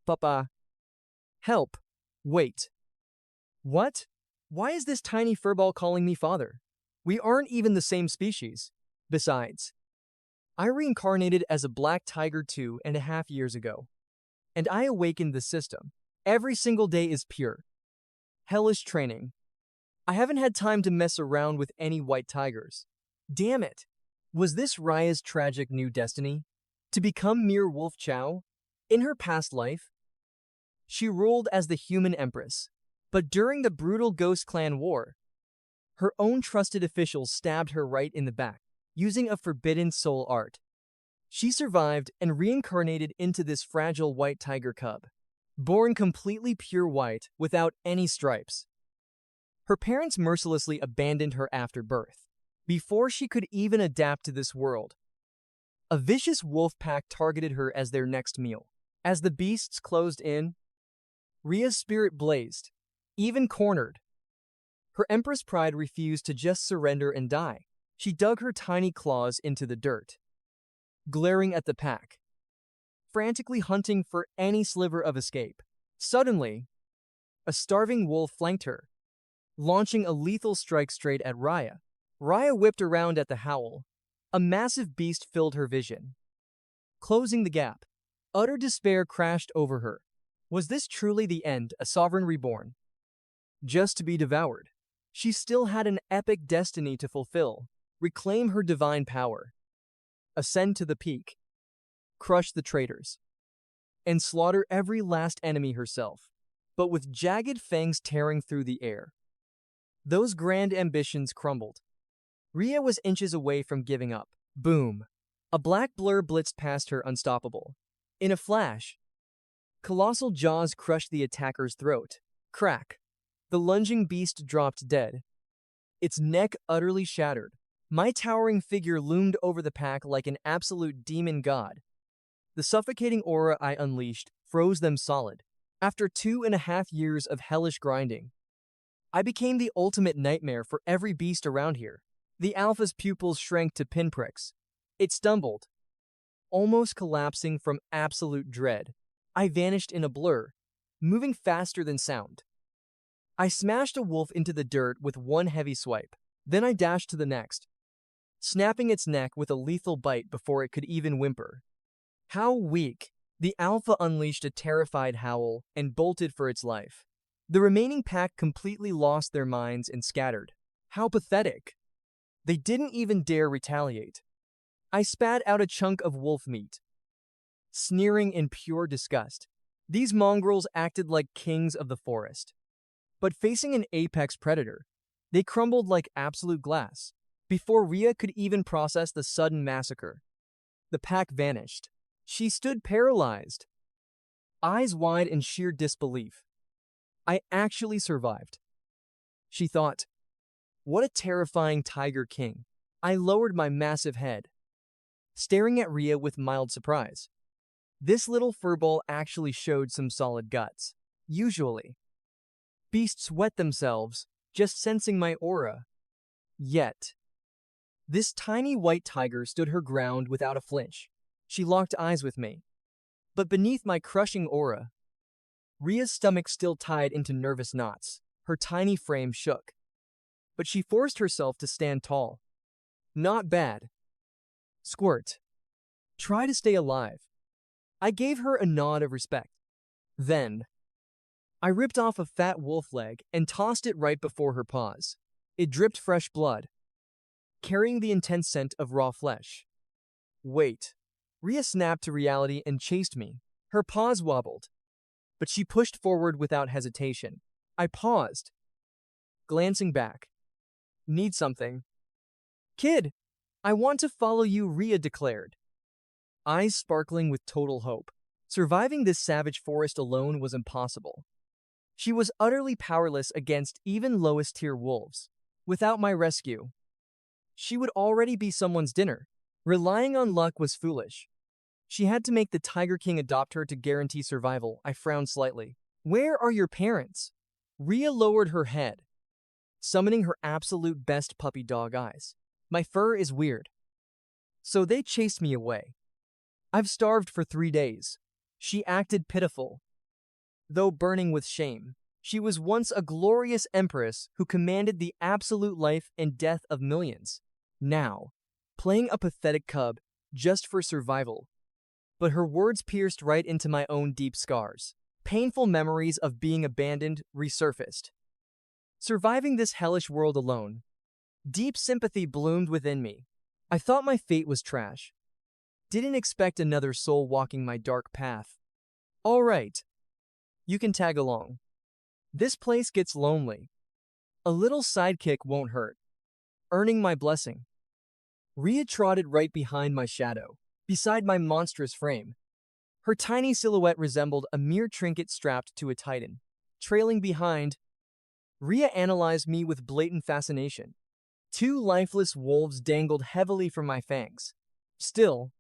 Papa. Help. Wait. What? Why is this tiny furball calling me father? We aren't even the same species. Besides, I reincarnated as a black tiger 2.5 years ago, and I awakened the system. Every single day is pure, hellish training. I haven't had time to mess around with any white tigers. Damn it! Was this Raya's tragic new destiny? To become mere Wolf Chow? In her past life, she ruled as the human Empress, but during the brutal Ghost Clan War, her own trusted officials stabbed her right in the back, using a forbidden soul art. She survived and reincarnated into this fragile white tiger cub, born completely pure white without any stripes. Her parents mercilessly abandoned her after birth, before she could even adapt to this world. A vicious wolf pack targeted her as their next meal. As the beasts closed in, Ria's spirit blazed, even cornered. Her Empress pride refused to just surrender and die. She dug her tiny claws into the dirt, glaring at the pack, frantically hunting for any sliver of escape. Suddenly, a starving wolf flanked her, launching a lethal strike straight at Raya. Raya whipped around at the howl. A massive beast filled her vision, closing the gap. Utter despair crashed over her. Was this truly the end, a sovereign reborn, just to be devoured? She still had an epic destiny to fulfill, reclaim her divine power, ascend to the peak, crush the traitors, and slaughter every last enemy herself. But with jagged fangs tearing through the air, those grand ambitions crumbled. Ria was inches away from giving up. Boom! A black blur blitzed past her, unstoppable. In a flash, colossal jaws crushed the attacker's throat. Crack! The lunging beast dropped dead, its neck utterly shattered. My towering figure loomed over the pack like an absolute demon god. The suffocating aura I unleashed froze them solid. After 2.5 years of hellish grinding, I became the ultimate nightmare for every beast around here. The alpha's pupils shrank to pinpricks. It stumbled, almost collapsing from absolute dread. I vanished in a blur, moving faster than sound. I smashed a wolf into the dirt with one heavy swipe. Then I dashed to the next, snapping its neck with a lethal bite before it could even whimper. How weak! The alpha unleashed a terrified howl and bolted for its life. The remaining pack completely lost their minds and scattered. How pathetic! They didn't even dare retaliate. I spat out a chunk of wolf meat, sneering in pure disgust. These mongrels acted like kings of the forest, but facing an apex predator, they crumbled like absolute glass. Before Ria could even process the sudden massacre, the pack vanished. She stood paralyzed, eyes wide in sheer disbelief. I actually survived, she thought. What a terrifying tiger king. I lowered my massive head, staring at Ria with mild surprise. This little furball actually showed some solid guts. Usually, beasts wet themselves, just sensing my aura. Yet, this tiny white tiger stood her ground without a flinch. She locked eyes with me. But beneath my crushing aura, Ria's stomach still tied into nervous knots. Her tiny frame shook, but she forced herself to stand tall. Not bad. Squirt. Try to stay alive. I gave her a nod of respect. Then, I ripped off a fat wolf leg and tossed it right before her paws. It dripped fresh blood, carrying the intense scent of raw flesh. Wait. Ria snapped to reality and chased me. Her paws wobbled, but she pushed forward without hesitation. I paused, glancing back. Need something? Kid, I want to follow you, Ria declared, eyes sparkling with total hope. Surviving this savage forest alone was impossible. She was utterly powerless against even lowest-tier wolves. Without my rescue, she would already be someone's dinner. Relying on luck was foolish. She had to make the Tiger King adopt her to guarantee survival. I frowned slightly. Where are your parents? Ria lowered her head, summoning her absolute best puppy dog eyes. My fur is weird, so they chased me away. I've starved for 3 days. She acted pitiful. though burning with shame. She was once a glorious empress who commanded the absolute life and death of millions. Now, playing a pathetic cub just for survival. But her words pierced right into my own deep scars. Painful memories of being abandoned resurfaced. Surviving this hellish world alone. Deep sympathy bloomed within me. I thought my fate was trash. Didn't expect another soul walking my dark path. All right. You can tag along. This place gets lonely. A little sidekick won't hurt. Earning my blessing. Rhea trotted right behind my shadow, beside my monstrous frame. Her tiny silhouette resembled a mere trinket strapped to a titan. Trailing behind, Rhea analyzed me with blatant fascination. Two lifeless wolves dangled heavily from my fangs. Still,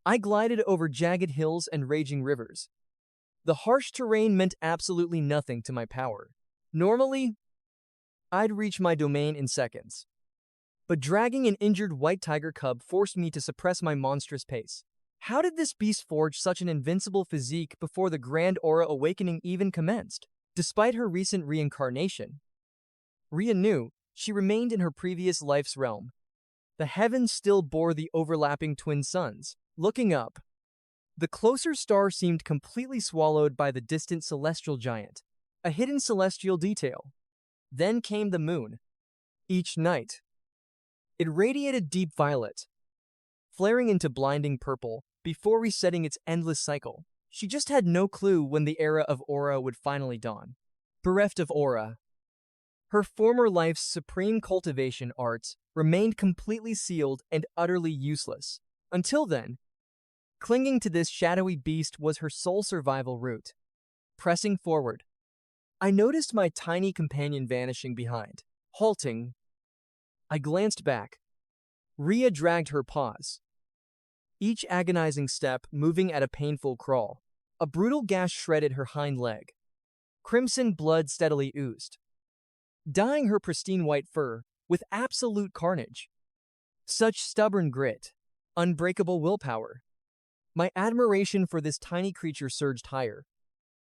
I glided over jagged hills and raging rivers. The harsh terrain meant absolutely nothing to my power. Normally, I'd reach my domain in seconds. But dragging an injured white tiger cub forced me to suppress my monstrous pace. How did this beast forge such an invincible physique before the Grand Aura Awakening even commenced? Despite her recent reincarnation, Rhea knew she remained in her previous life's realm. The heavens still bore the overlapping twin suns. Looking up, the closer star seemed completely swallowed by the distant celestial giant, a hidden celestial detail. Then came the moon. Each night, it radiated deep violet, flaring into blinding purple before resetting its endless cycle. She just had no clue when the era of aura would finally dawn. Bereft of aura, her former life's supreme cultivation arts remained completely sealed and utterly useless. Until then, clinging to this shadowy beast was her sole survival route. Pressing forward, I noticed my tiny companion vanishing behind. Halting, I glanced back. Rhea dragged her paws, each agonizing step moving at a painful crawl. A brutal gash shredded her hind leg. Crimson blood steadily oozed, dyeing her pristine white fur with absolute carnage. Such stubborn grit, unbreakable willpower. My admiration for this tiny creature surged higher.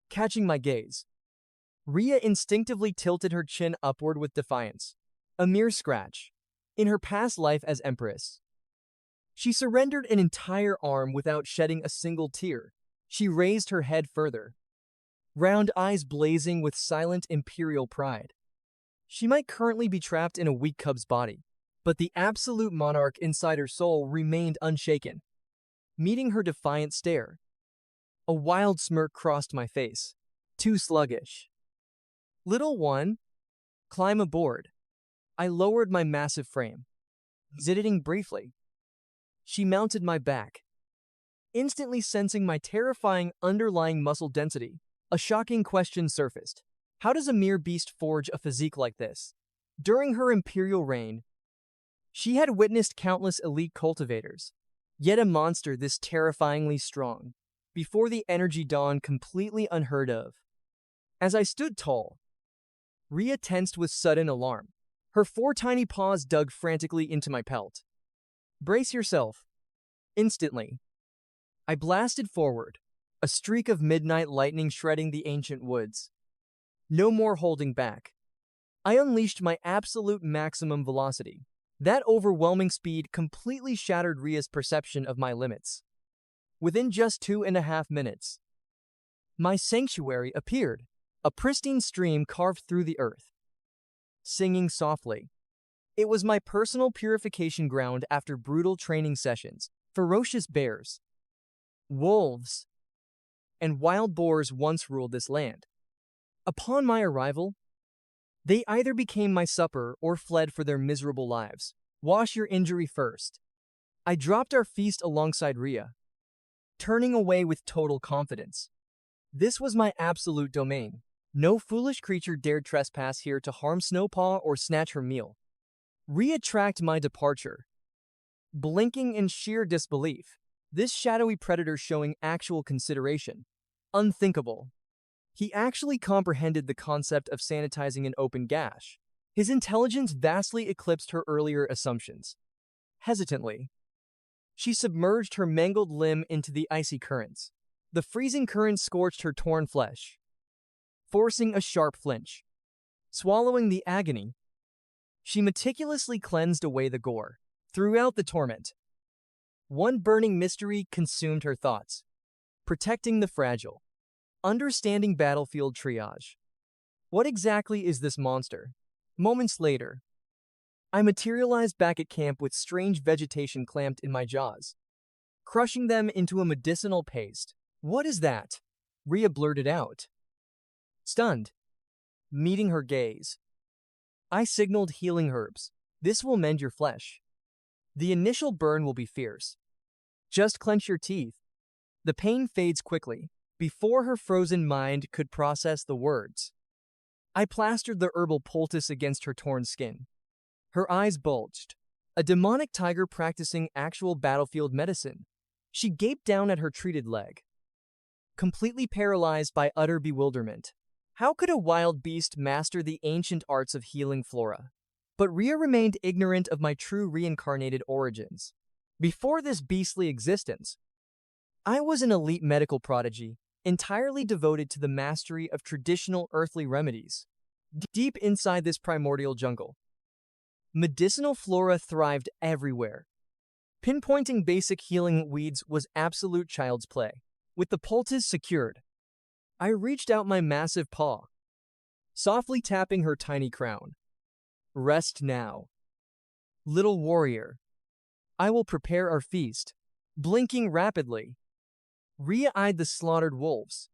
Catching my gaze, Rhea instinctively tilted her chin upward with defiance. A mere scratch. In her past life as Empress, she surrendered an entire arm without shedding a single tear. She raised her head further, round eyes blazing with silent imperial pride. She might currently be trapped in a weak cub's body, but the absolute monarch inside her soul remained unshaken. Meeting her defiant stare, a wild smirk crossed my face. Too sluggish. Little one, climb aboard. I lowered my massive frame, zitting briefly. She mounted my back, instantly sensing my terrifying underlying muscle density. A shocking question surfaced. How does a mere beast forge a physique like this? During her imperial reign, she had witnessed countless elite cultivators, yet a monster this terrifyingly strong. Before the energy dawned, completely unheard of. As I stood tall, Rhea tensed with sudden alarm. Her four tiny paws dug frantically into my pelt. Brace yourself. Instantly, I blasted forward, a streak of midnight lightning shredding the ancient woods. No more holding back. I unleashed my absolute maximum velocity. That overwhelming speed completely shattered Rhea's perception of my limits. Within just 2.5 minutes, my sanctuary appeared, a pristine stream carved through the earth, singing softly. It was my personal purification ground after brutal training sessions. Ferocious bears, wolves, and wild boars once ruled this land. Upon my arrival, they either became my supper or fled for their miserable lives. Wash your injury first. I dropped our feast alongside Rhea, turning away with total confidence. This was my absolute domain. No foolish creature dared trespass here to harm Snowpaw or snatch her meal. Rhea tracked my departure, blinking in sheer disbelief. This shadowy predator showing actual consideration. Unthinkable. He actually comprehended the concept of sanitizing an open gash. His intelligence vastly eclipsed her earlier assumptions. Hesitantly, she submerged her mangled limb into the icy currents. The freezing currents scorched her torn flesh, forcing a sharp flinch. Swallowing the agony, she meticulously cleansed away the gore. Throughout the torment, one burning mystery consumed her thoughts. Protecting the fragile. Understanding battlefield triage. What exactly is this monster? Moments later, I materialized back at camp with strange vegetation clamped in my jaws, crushing them into a medicinal paste. What is that? Rhea blurted out, stunned. Meeting her gaze, I signaled healing herbs. This will mend your flesh. The initial burn will be fierce. Just clench your teeth. The pain fades quickly. Before her frozen mind could process the words, I plastered the herbal poultice against her torn skin. Her eyes bulged. A demonic tiger practicing actual battlefield medicine. She gaped down at her treated leg, completely paralyzed by utter bewilderment. How could a wild beast master the ancient arts of healing flora? But Rhea remained ignorant of my true reincarnated origins. Before this beastly existence, I was an elite medical prodigy, entirely devoted to the mastery of traditional earthly remedies. Deep inside this primordial jungle, medicinal flora thrived everywhere. Pinpointing basic healing weeds was absolute child's play. With the poultice secured, I reached out my massive paw, softly tapping her tiny crown. Rest now, little warrior. I will prepare our feast. Blinking rapidly, Rhea eyed the slaughtered wolves.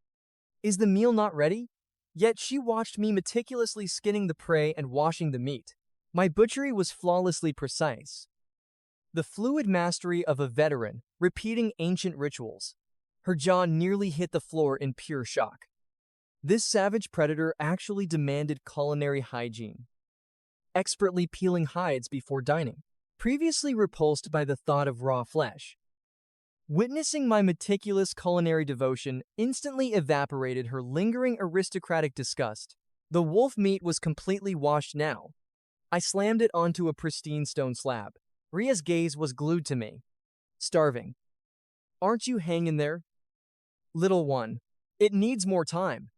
Is the meal not ready? Yet she watched me meticulously skinning the prey and washing the meat. My butchery was flawlessly precise. The fluid mastery of a veteran, repeating ancient rituals. Her jaw nearly hit the floor in pure shock. This savage predator actually demanded culinary hygiene, expertly peeling hides before dining, previously repulsed by the thought of raw flesh. Witnessing my meticulous culinary devotion instantly evaporated her lingering aristocratic disgust. The wolf meat was completely washed now. I slammed it onto a pristine stone slab. Rhea's gaze was glued to me. Starving. Aren't you hanging there? Little one. It needs more time.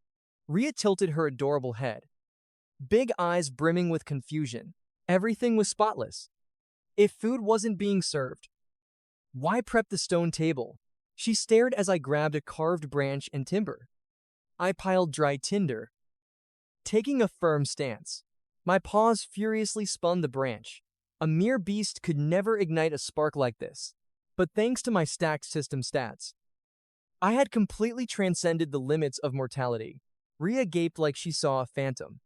Rhea tilted her adorable head, big eyes brimming with confusion. Everything was spotless. If food wasn't being served, why prep the stone table? She stared as I grabbed a carved branch and timber. I piled dry tinder, taking a firm stance. My paws furiously spun the branch. A mere beast could never ignite a spark like this. But thanks to my stacked system stats, I had completely transcended the limits of mortality. Rhea gaped like she saw a phantom.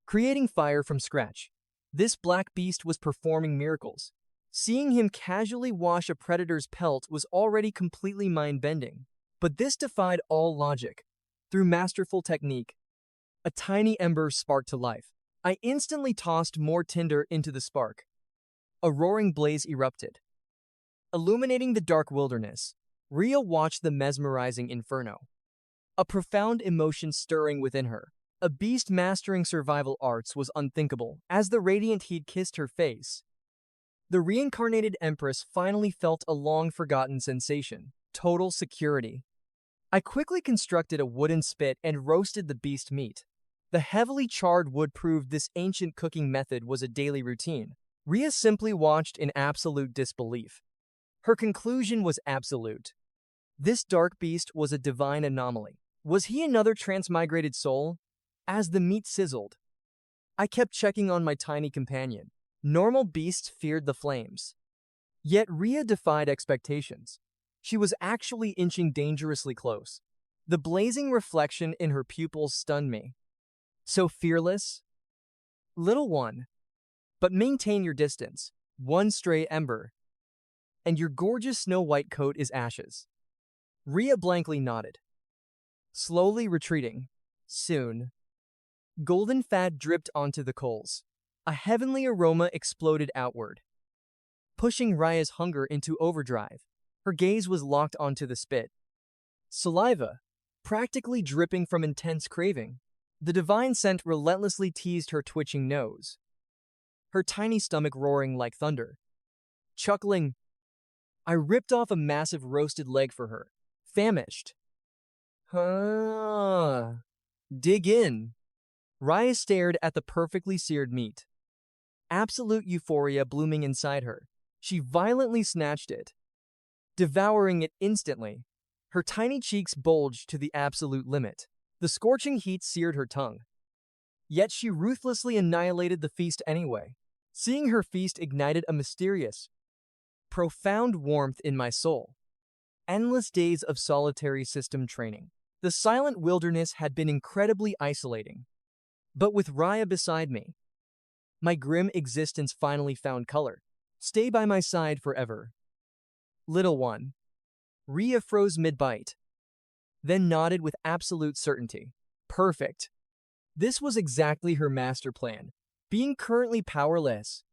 Creating fire from scratch, this black beast was performing miracles. Seeing him casually wash a predator's pelt was already completely mind-bending. But this defied all logic. Through masterful technique, a tiny ember sparked to life. I instantly tossed more tinder into the spark. A roaring blaze erupted, illuminating the dark wilderness. Rhea watched the mesmerizing inferno, a profound emotion stirring within her. A beast mastering survival arts was unthinkable. As the radiant heat kissed her face, the reincarnated Empress finally felt a long-forgotten sensation: total security. I quickly constructed a wooden spit and roasted the beast meat. The heavily charred wood proved this ancient cooking method was a daily routine. Rhea simply watched in absolute disbelief. Her conclusion was absolute. This dark beast was a divine anomaly. Was he another transmigrated soul? As the meat sizzled, I kept checking on my tiny companion. Normal beasts feared the flames. Yet Rhea defied expectations. She was actually inching dangerously close. The blazing reflection in her pupils stunned me. So fearless? Little one. But maintain your distance. One stray ember, and your gorgeous snow-white coat is ashes. Rhea blankly nodded, slowly retreating. Soon, golden fat dripped onto the coals. A heavenly aroma exploded outward, pushing Rhea's hunger into overdrive. Her gaze was locked onto the spit, saliva practically dripping from intense craving. The divine scent relentlessly teased her twitching nose, her tiny stomach roaring like thunder. Chuckling, I ripped off a massive roasted leg for her, famished. Dig in. Raya stared at the perfectly seared meat. Absolute euphoria blooming inside her. She violently snatched it, devouring it instantly. Her tiny cheeks bulged to the absolute limit. The scorching heat seared her tongue. Yet she ruthlessly annihilated the feast anyway. Seeing her feast ignited a mysterious, profound warmth in my soul. Endless days of solitary system training. The silent wilderness had been incredibly isolating. But with Raya beside me, my grim existence finally found color. Stay by my side forever. Little one. Rhea froze mid-bite, then nodded with absolute certainty. Perfect. This was exactly her master plan. Being currently powerless,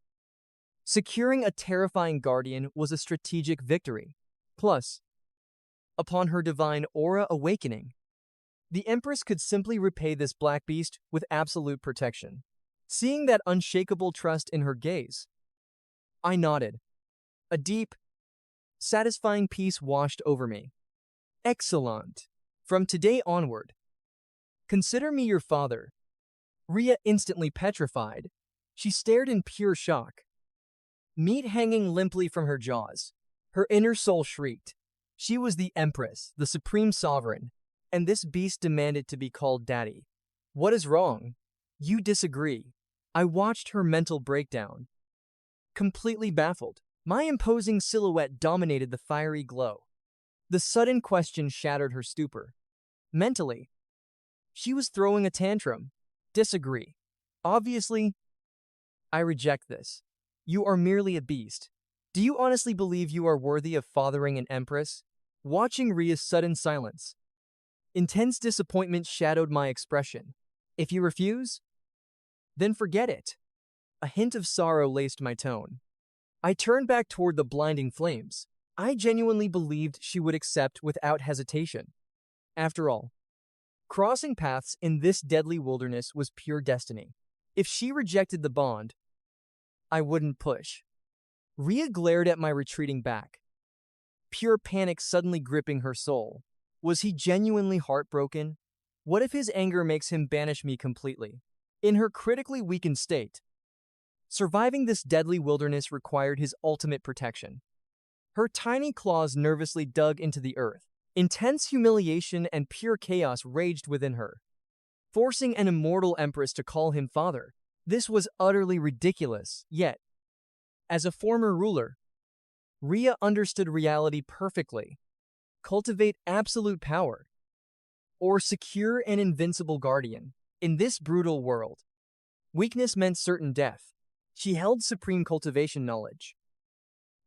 securing a terrifying guardian was a strategic victory. Plus, upon her divine aura awakening, the Empress could simply repay this black beast with absolute protection. Seeing that unshakable trust in her gaze, I nodded. A deep, satisfying peace washed over me. Excellent. From today onward, consider me your father. Rhea instantly petrified. She stared in pure shock. Meat hanging limply from her jaws. Her inner soul shrieked. She was the Empress, the supreme sovereign, and this beast demanded to be called daddy. What is wrong? You disagree. I watched her mental breakdown. Completely baffled, my imposing silhouette dominated the fiery glow. The sudden question shattered her stupor. Mentally, she was throwing a tantrum. Disagree. Obviously, I reject this. You are merely a beast. Do you honestly believe you are worthy of fathering an Empress? Watching Rhea's sudden silence, intense disappointment shadowed my expression. If you refuse, then forget it. A hint of sorrow laced my tone. I turned back toward the blinding flames. I genuinely believed she would accept without hesitation. After all, crossing paths in this deadly wilderness was pure destiny. If she rejected the bond, I wouldn't push. Rhea glared at my retreating back, pure panic suddenly gripping her soul. Was he genuinely heartbroken? What if his anger makes him banish me completely? In her critically weakened state, surviving this deadly wilderness required his ultimate protection. Her tiny claws nervously dug into the earth. Intense humiliation and pure chaos raged within her, forcing an immortal Empress to call him father. This was utterly ridiculous, yet, as a former ruler, Rhea understood reality perfectly. Cultivate absolute power, or secure an invincible guardian. In this brutal world, weakness meant certain death. She held supreme cultivation knowledge.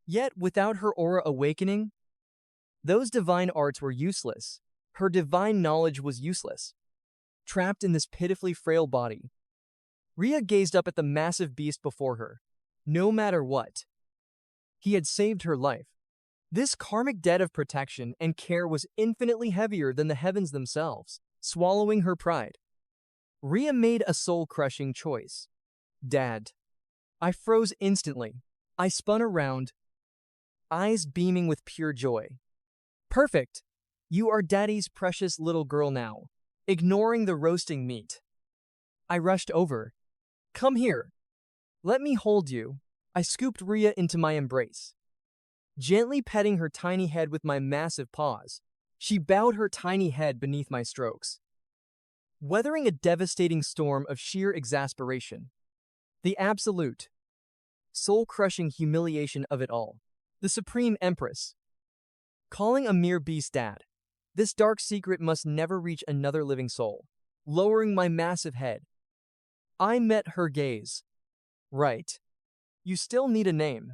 Yet, without her aura awakening, those divine arts were useless. Her divine knowledge was useless. Trapped in this pitifully frail body, Rhea gazed up at the massive beast before her. No matter what, he had saved her life. This karmic debt of protection and care was infinitely heavier than the heavens themselves. Swallowing her pride, Rhea made a soul-crushing choice. Dad. I froze instantly. I spun around, eyes beaming with pure joy. Perfect. You are Daddy's precious little girl now. Ignoring the roasting meat, I rushed over. Come here. Let me hold you. I scooped Rhea into my embrace, gently petting her tiny head with my massive paws. She bowed her tiny head beneath my strokes, weathering a devastating storm of sheer exasperation. The absolute, soul-crushing humiliation of it all. The Supreme Empress calling a mere beast dad. This dark secret must never reach another living soul. Lowering my massive head, I met her gaze. Right. You still need a name.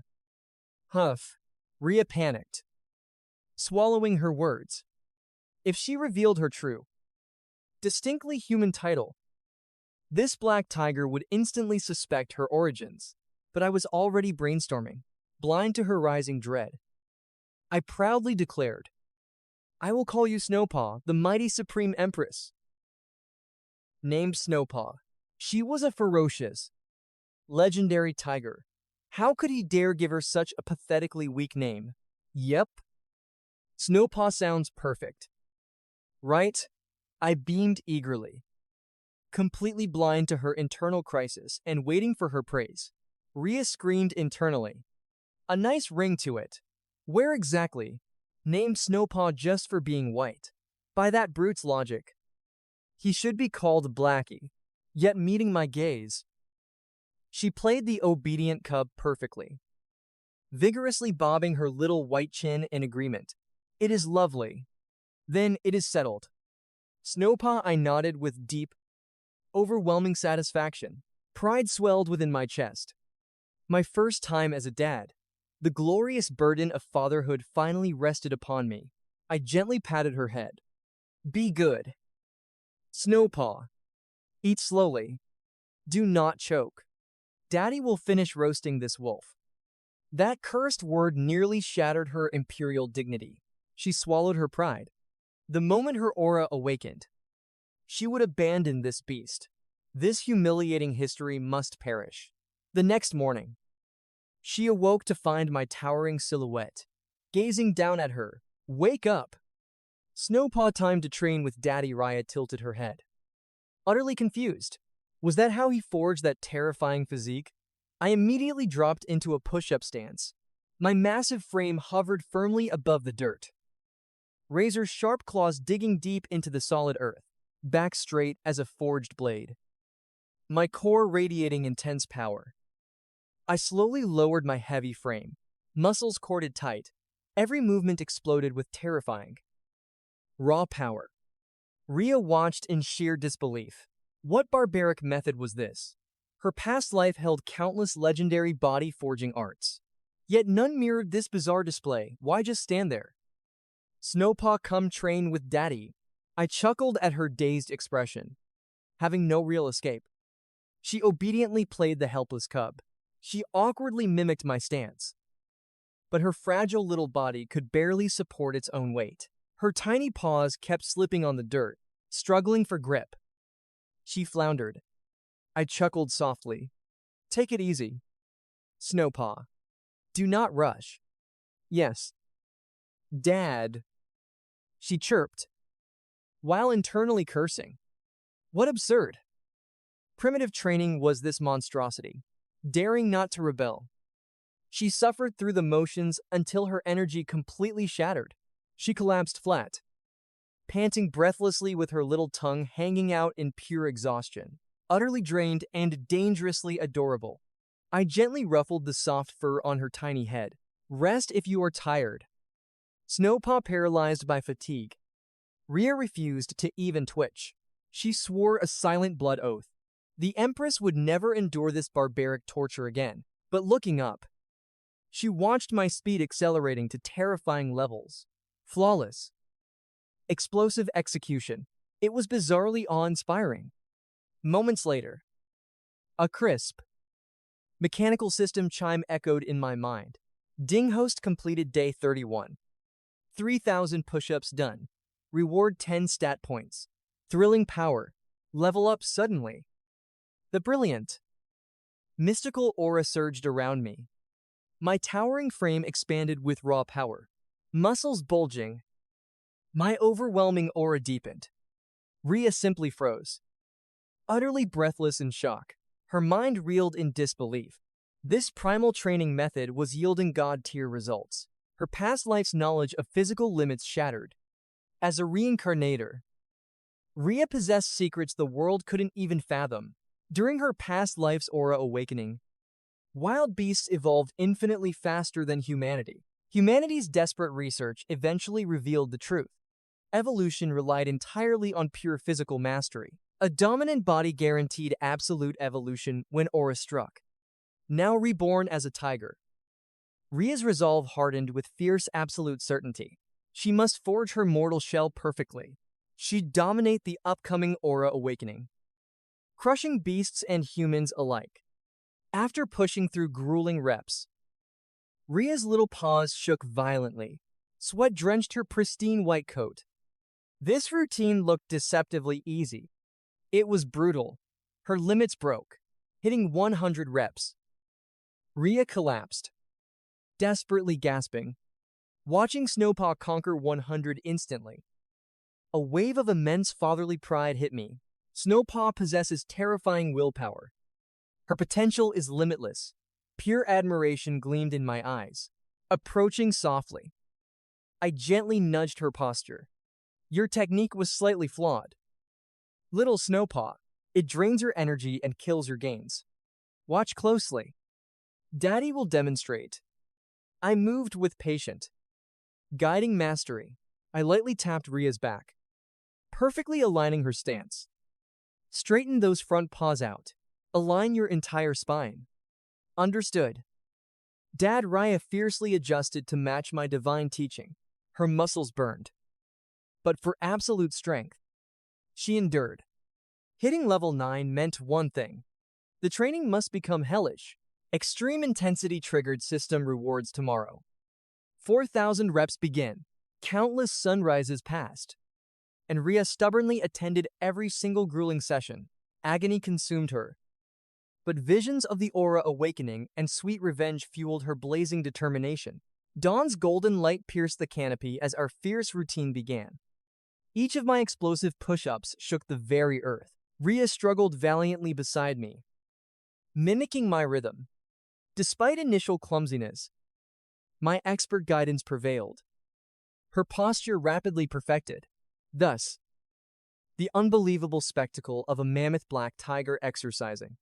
Huff. Rhea panicked, swallowing her words. If she revealed her true, distinctly human title, this black tiger would instantly suspect her origins. But I was already brainstorming, blind to her rising dread. I proudly declared, I will call you Snowpaw, the mighty Supreme Empress. Named Snowpaw. She was a ferocious, legendary tiger. How could he dare give her such a pathetically weak name? Yep. Snowpaw sounds perfect. Right? I beamed eagerly. Completely blind to her internal crisis and waiting for her praise, Rhea screamed internally. A nice ring to it. Where exactly? Named Snowpaw just for being white. By that brute's logic, he should be called Blackie. Yet meeting my gaze, she played the obedient cub perfectly, vigorously bobbing her little white chin in agreement. It is lovely. Then it is settled. Snowpaw, I nodded with deep, overwhelming satisfaction. Pride swelled within my chest. My first time as a dad. The glorious burden of fatherhood finally rested upon me. I gently patted her head. Be good. Snowpaw. Eat slowly. Do not choke. Daddy will finish roasting this wolf. That cursed word nearly shattered her imperial dignity. She swallowed her pride. The moment her aura awakened, she would abandon this beast. This humiliating history must perish. The next morning, she awoke to find my towering silhouette, gazing down at her. Wake up! Snowpaw, time to train with Daddy. Raya tilted her head, utterly confused. Was that how he forged that terrifying physique? I immediately dropped into a push-up stance. My massive frame hovered firmly above the dirt. Razor's sharp claws digging deep into the solid earth, back straight as a forged blade. My core radiating intense power. I slowly lowered my heavy frame, muscles corded tight. Every movement exploded with terrifying, raw power. Rhea watched in sheer disbelief. What barbaric method was this? Her past life held countless legendary body-forging arts. Yet none mirrored this bizarre display. Why just stand there? Snowpaw, come train with Daddy. I chuckled at her dazed expression. Having no real escape, she obediently played the helpless cub. She awkwardly mimicked my stance, but her fragile little body could barely support its own weight. Her tiny paws kept slipping on the dirt, struggling for grip. She floundered. I chuckled softly. Take it easy, Snowpaw. Do not rush. Yes, Dad, she chirped, while internally cursing. What absurd, primitive training was this monstrosity? Daring not to rebel. She suffered through the motions until her energy completely shattered. She collapsed flat, panting breathlessly with her little tongue hanging out in pure exhaustion. Utterly drained and dangerously adorable. I gently ruffled the soft fur on her tiny head. Rest if you are tired. Snowpaw, paralyzed by fatigue. Rhea refused to even twitch. She swore a silent blood oath. The Empress would never endure this barbaric torture again. But looking up, she watched my speed accelerating to terrifying levels. Flawless. Explosive execution. It was bizarrely awe-inspiring. Moments later, a crisp, mechanical system chime echoed in my mind. Ding, host completed day 31. 3,000 push-ups done. Reward 10 stat points. Thrilling power. Level up suddenly. The brilliant, mystical aura surged around me. My towering frame expanded with raw power. Muscles bulging. My overwhelming aura deepened. Rhea simply froze, utterly breathless in shock. Her mind reeled in disbelief. This primal training method was yielding god-tier results. Her past life's knowledge of physical limits shattered. As a reincarnator, Rhea possessed secrets the world couldn't even fathom. During her past life's aura awakening, wild beasts evolved infinitely faster than humanity. Humanity's desperate research eventually revealed the truth. Evolution relied entirely on pure physical mastery. A dominant body guaranteed absolute evolution when aura struck. Now reborn as a tiger, Rhea's resolve hardened with fierce absolute certainty. She must forge her mortal shell perfectly. She'd dominate the upcoming aura awakening, crushing beasts and humans alike. After pushing through grueling reps, Rhea's little paws shook violently. Sweat drenched her pristine white coat. This routine looked deceptively easy. It was brutal. Her limits broke, hitting 100 reps. Rhea collapsed, desperately gasping, watching Snowpaw conquer 100 instantly. A wave of immense fatherly pride hit me. Snowpaw possesses terrifying willpower. Her potential is limitless. Pure admiration gleamed in my eyes. Approaching softly, I gently nudged her posture. Your technique was slightly flawed. Little Snowpaw, it drains your energy and kills your gains. Watch closely. Daddy will demonstrate. I moved with patient, guiding mastery. I lightly tapped Ria's back, perfectly aligning her stance. Straighten those front paws out. Align your entire spine. Understood. Dad Raya fiercely adjusted to match my divine teaching. Her muscles burned. But for absolute strength, she endured. Hitting level 9 meant one thing. The training must become hellish. Extreme intensity triggered system rewards tomorrow. 4,000 reps begin. Countless sunrises passed. And Ria stubbornly attended every single grueling session. Agony consumed her. But visions of the aura awakening and sweet revenge fueled her blazing determination. Dawn's golden light pierced the canopy as our fierce routine began. Each of my explosive push-ups shook the very earth. Ria struggled valiantly beside me, mimicking my rhythm. Despite initial clumsiness, my expert guidance prevailed. Her posture rapidly perfected. Thus, the unbelievable spectacle of a mammoth black tiger exercising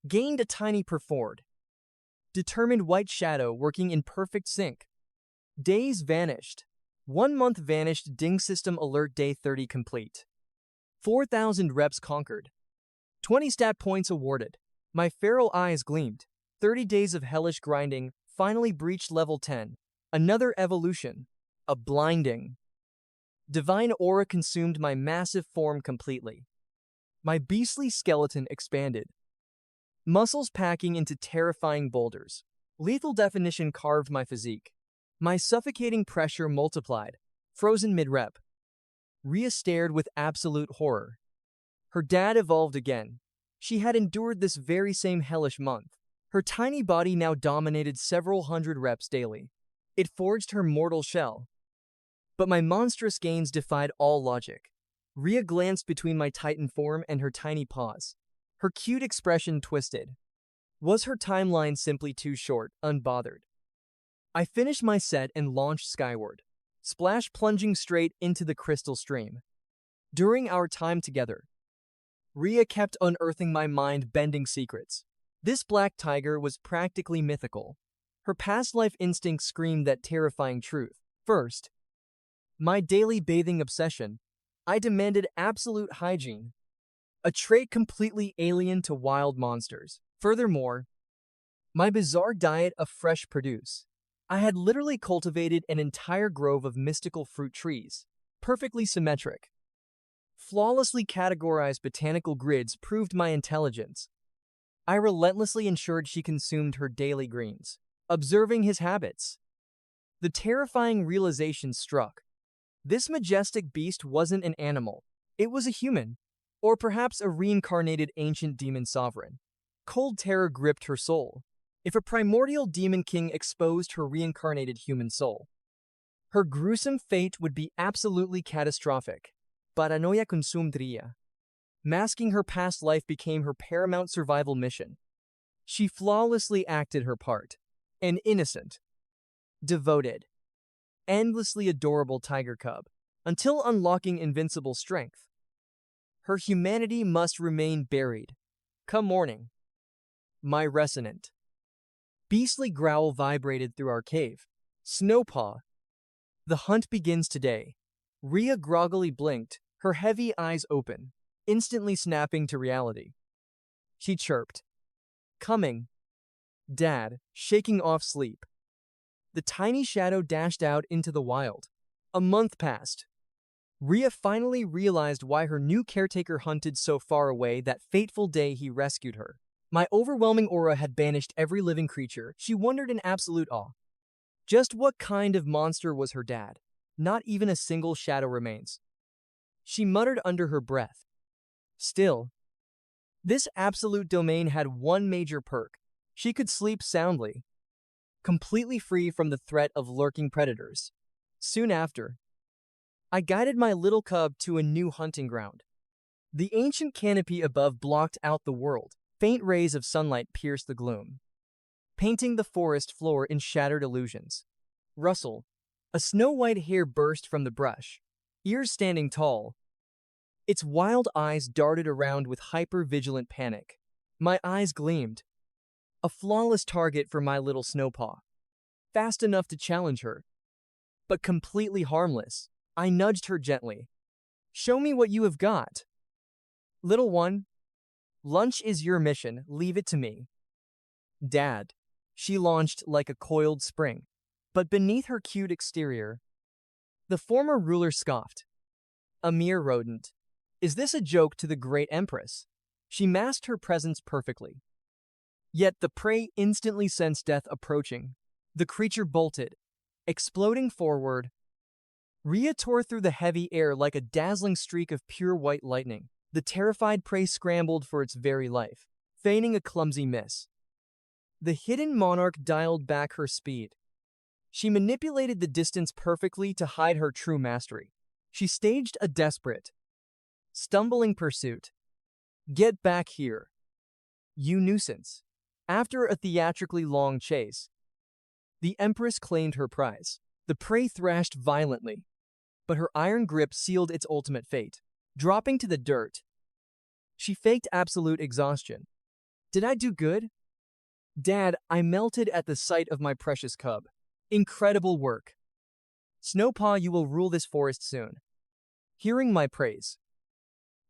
gained a tiny performed, determined white shadow working in perfect sync. Days vanished. 1 month vanished. Ding system alert. Day 30 complete. 4,000 reps conquered. 20 stat points awarded. My feral eyes gleamed. 30 days of hellish grinding finally breached level 10. Another evolution. A blinding divine aura consumed my massive form completely. My beastly skeleton expanded, muscles packing into terrifying boulders. Lethal definition carved my physique. My suffocating pressure multiplied, frozen mid-rep. Ria stared with absolute horror. Her dad evolved again. She had endured this very same hellish month. Her tiny body now dominated several hundred reps daily. It forged her mortal shell. But my monstrous gains defied all logic. Ria glanced between my titan form and her tiny paws. Her cute expression twisted. Was her timeline simply too short, unbothered? I finished my set and launched skyward, splash plunging straight into the crystal stream. During our time together, Ria kept unearthing my mind-bending secrets. This black tiger was practically mythical. Her past life instincts screamed that terrifying truth. First, my daily bathing obsession. I demanded absolute hygiene, a trait completely alien to wild monsters. Furthermore, my bizarre diet of fresh produce. I had literally cultivated an entire grove of mystical fruit trees, perfectly symmetric. Flawlessly categorized botanical grids proved my intelligence. I relentlessly ensured she consumed her daily greens, observing his habits. The terrifying realization struck. This majestic beast wasn't an animal. It was a human, or perhaps a reincarnated ancient demon sovereign. Cold terror gripped her soul. If a primordial demon king exposed her reincarnated human soul, her gruesome fate would be absolutely catastrophic. Paranoia consumed Ria. Masking her past life became her paramount survival mission. She flawlessly acted her part. An innocent, devoted, endlessly adorable tiger cub, until unlocking invincible strength. Her humanity must remain buried. Come morning, my resonant, beastly growl vibrated through our cave. Snowpaw. The hunt begins today. Ria groggily blinked, her heavy eyes open, instantly snapping to reality. She chirped. Coming. Dad, shaking off sleep. The tiny shadow dashed out into the wild. A month passed. Ria finally realized why her new caretaker hunted so far away that fateful day he rescued her. My overwhelming aura had banished every living creature. She wondered in absolute awe. Just what kind of monster was her dad? Not even a single shadow remains. She muttered under her breath. Still, this absolute domain had one major perk. She could sleep soundly, completely free from the threat of lurking predators. Soon after, I guided my little cub to a new hunting ground. The ancient canopy above blocked out the world. Faint rays of sunlight pierced the gloom, painting the forest floor in shattered illusions. Rustle. A snow-white hare burst from the brush, ears standing tall. Its wild eyes darted around with hyper-vigilant panic. My eyes gleamed. A flawless target for my little snowpaw. Fast enough to challenge her, but completely harmless. I nudged her gently. Show me what you have got. Little one, lunch is your mission, leave it to me. Dad. She launched like a coiled spring. But beneath her cute exterior, the former ruler scoffed. A mere rodent. Is this a joke to the great Empress? She masked her presence perfectly. Yet the prey instantly sensed death approaching. The creature bolted, exploding forward. Rhea tore through the heavy air like a dazzling streak of pure white lightning. The terrified prey scrambled for its very life, feigning a clumsy miss. The hidden monarch dialed back her speed. She manipulated the distance perfectly to hide her true mastery. She staged a desperate, stumbling pursuit. Get back here, you nuisance. After a theatrically long chase, the Empress claimed her prize. The prey thrashed violently, but her iron grip sealed its ultimate fate. Dropping to the dirt, she faked absolute exhaustion. Did I do good? Dad, I melted at the sight of my precious cub. Incredible work. Snowpaw, you will rule this forest soon. Hearing my praise,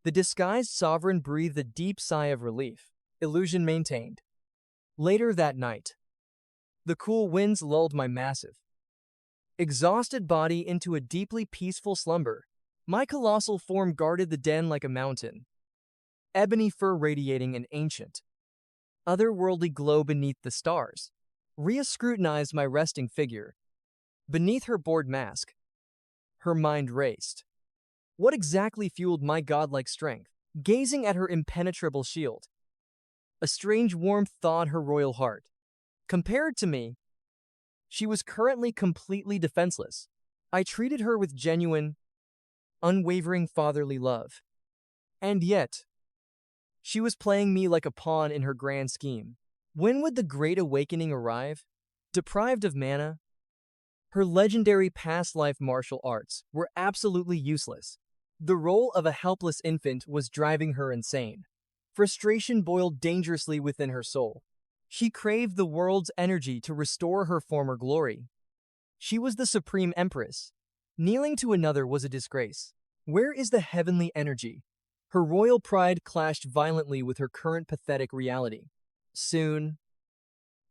the disguised sovereign breathed a deep sigh of relief. Illusion maintained. Later that night, the cool winds lulled my massive, exhausted body into a deeply peaceful slumber. My colossal form guarded the den like a mountain, ebony fur radiating an ancient, otherworldly glow beneath the stars. Rhea scrutinized my resting figure. Beneath her bored mask, her mind raced. What exactly fueled my godlike strength? Gazing at her impenetrable shield, a strange warmth thawed her royal heart. Compared to me, she was currently completely defenseless. I treated her with genuine, unwavering fatherly love. And yet, she was playing me like a pawn in her grand scheme. When would the Great Awakening arrive? Deprived of mana, her legendary past life martial arts were absolutely useless. The role of a helpless infant was driving her insane. Frustration boiled dangerously within her soul. She craved the world's energy to restore her former glory. She was the supreme empress. Kneeling to another was a disgrace. Where is the heavenly energy? Her royal pride clashed violently with her current pathetic reality. Soon,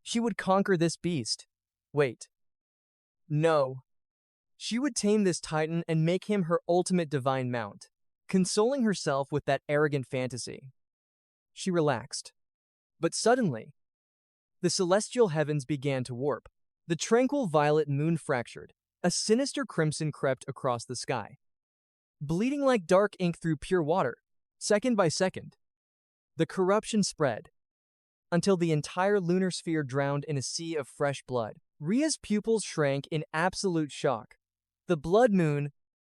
she would conquer this beast. Wait. No. She would tame this titan and make him her ultimate divine mount. Consoling herself with that arrogant fantasy, she relaxed. But suddenly, the celestial heavens began to warp. The tranquil violet moon fractured. A sinister crimson crept across the sky, bleeding like dark ink through pure water. Second by second, the corruption spread, until the entire lunar sphere drowned in a sea of fresh blood. Rhea's pupils shrank in absolute shock. The blood moon,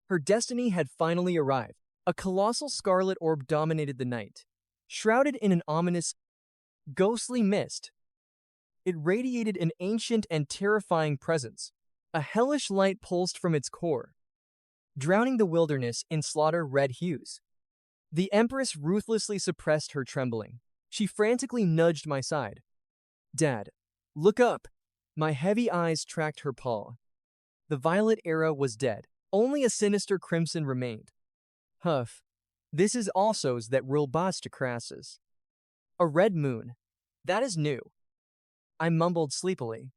her destiny had finally arrived. A colossal scarlet orb dominated the night, shrouded in an ominous, ghostly mist. It radiated an ancient and terrifying presence. A hellish light pulsed from its core, drowning the wilderness in slaughter-red hues. The Empress ruthlessly suppressed her trembling. She frantically nudged my side. Dad, look up. My heavy eyes tracked her paw. The violet era was dead. Only a sinister crimson remained. Huff. This is also's that robust crasses. A red moon. That is new. I mumbled sleepily.